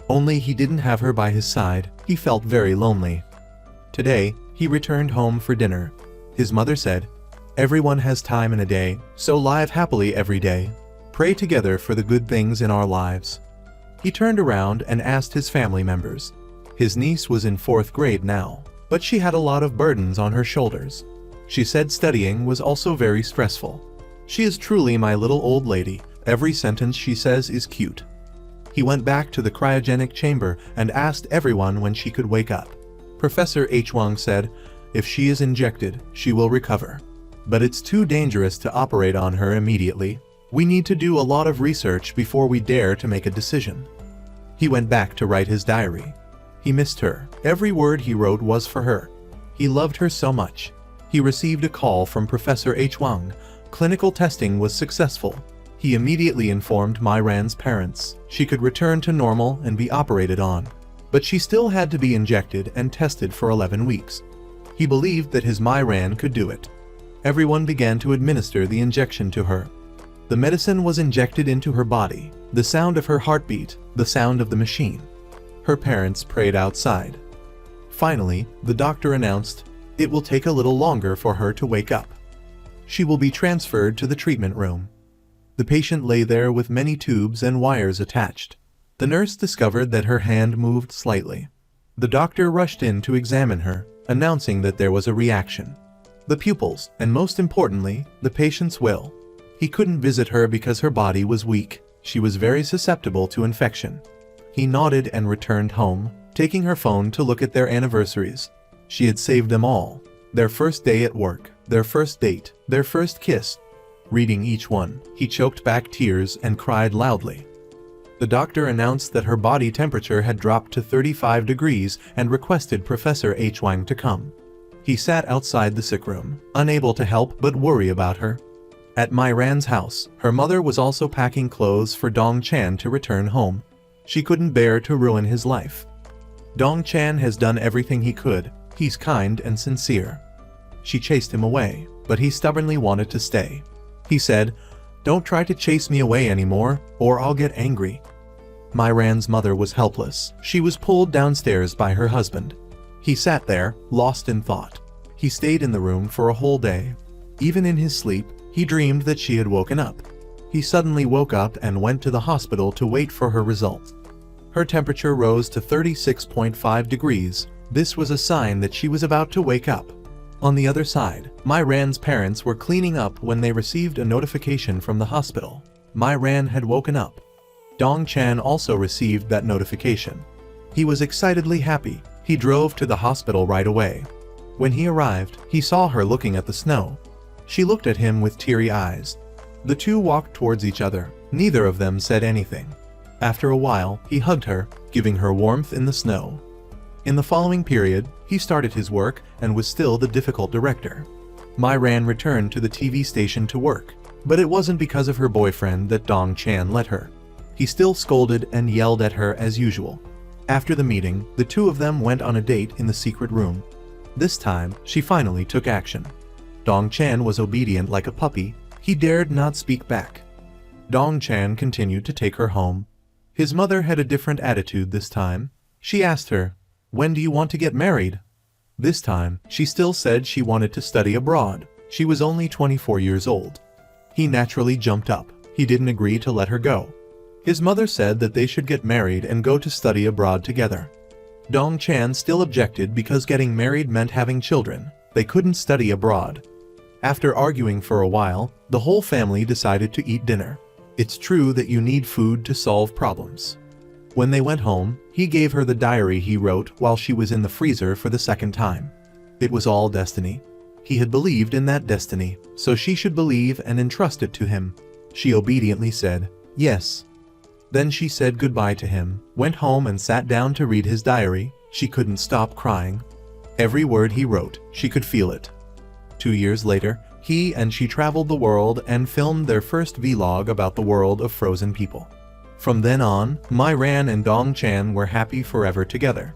Only he didn't have her by his side. He felt very lonely. Today, he returned home for dinner. His mother said, "Everyone has time in a day, so live happily every day. Pray together for the good things in our lives." He turned around and asked his family members. His niece was in 4th grade now, but she had a lot of burdens on her shoulders. She said studying was also very stressful. "She is truly my little old lady. Every sentence she says is cute." He went back to the cryogenic chamber and asked everyone when she could wake up. Professor H. Wang said, "If she is injected, she will recover. But it's too dangerous to operate on her immediately. We need to do a lot of research before we dare to make a decision." He went back to write his diary. He missed her. Every word he wrote was for her. He loved her so much. He received a call from Professor H. Wang. Clinical testing was successful. He immediately informed Myran's parents. She could return to normal and be operated on. But she still had to be injected and tested for 11 weeks. He believed that his Myran could do it. Everyone began to administer the injection to her. The medicine was injected into her body. The sound of her heartbeat, the sound of the machine. Her parents prayed outside. Finally, the doctor announced, "It will take a little longer for her to wake up. She will be transferred to the treatment room." The patient lay there with many tubes and wires attached. The nurse discovered that her hand moved slightly. The doctor rushed in to examine her, announcing that there was a reaction. The pupils, and most importantly, the patient's will. He couldn't visit her because her body was weak. She was very susceptible to infection. He nodded and returned home, taking her phone to look at their anniversaries. She had saved them all. Their first day at work, their first date, their first kiss. Reading each one, he choked back tears and cried loudly. The doctor announced that her body temperature had dropped to 35 degrees and requested Professor H. Wang to come. He sat outside the sick room, unable to help but worry about her. At Mai Ran's house, her mother was also packing clothes for Dong Chan to return home. She couldn't bear to ruin his life. Dong Chan has done everything he could. He's kind and sincere. She chased him away, but he stubbornly wanted to stay. He said, "Don't try to chase me away anymore, or I'll get angry." Mai Ran's mother was helpless. She was pulled downstairs by her husband. He sat there, lost in thought. He stayed in the room for a whole day. Even in his sleep, he dreamed that she had woken up. He suddenly woke up and went to the hospital to wait for her results. Her temperature rose to 36.5 degrees. This was a sign that she was about to wake up. On the other side, Mai Ran's parents were cleaning up when they received a notification from the hospital. Mai Ran had woken up. Dong Chan also received that notification. He was excitedly happy. He drove to the hospital right away. When he arrived, he saw her looking at the snow. She looked at him with teary eyes. The two walked towards each other. Neither of them said anything. After a while, he hugged her, giving her warmth in the snow. In the following period, he started his work and was still the difficult director. Mai Ran returned to the TV station to work, but it wasn't because of her boyfriend that Dong Chan let her. He still scolded and yelled at her as usual. After the meeting, the two of them went on a date in the secret room. This time, she finally took action. Dong Chan was obedient like a puppy. He dared not speak back. Dong Chan continued to take her home. His mother had a different attitude this time. She asked her, "When do you want to get married?" This time, she still said she wanted to study abroad. She was only 24 years old. He naturally jumped up. He didn't agree to let her go. His mother said that they should get married and go to study abroad together. Dong Chan still objected because getting married meant having children. They couldn't study abroad. After arguing for a while, the whole family decided to eat dinner. It's true that you need food to solve problems. When they went home, he gave her the diary he wrote while she was in the freezer for the second time. It was all destiny. He had believed in that destiny, so she should believe and entrust it to him. She obediently said, "Yes." Then she said goodbye to him, went home and sat down to read his diary. She couldn't stop crying. Every word he wrote, she could feel it. 2 years later, he and she traveled the world and filmed their first vlog about the world of frozen people. From then on, Mai Ran and Dong Chan were happy forever together.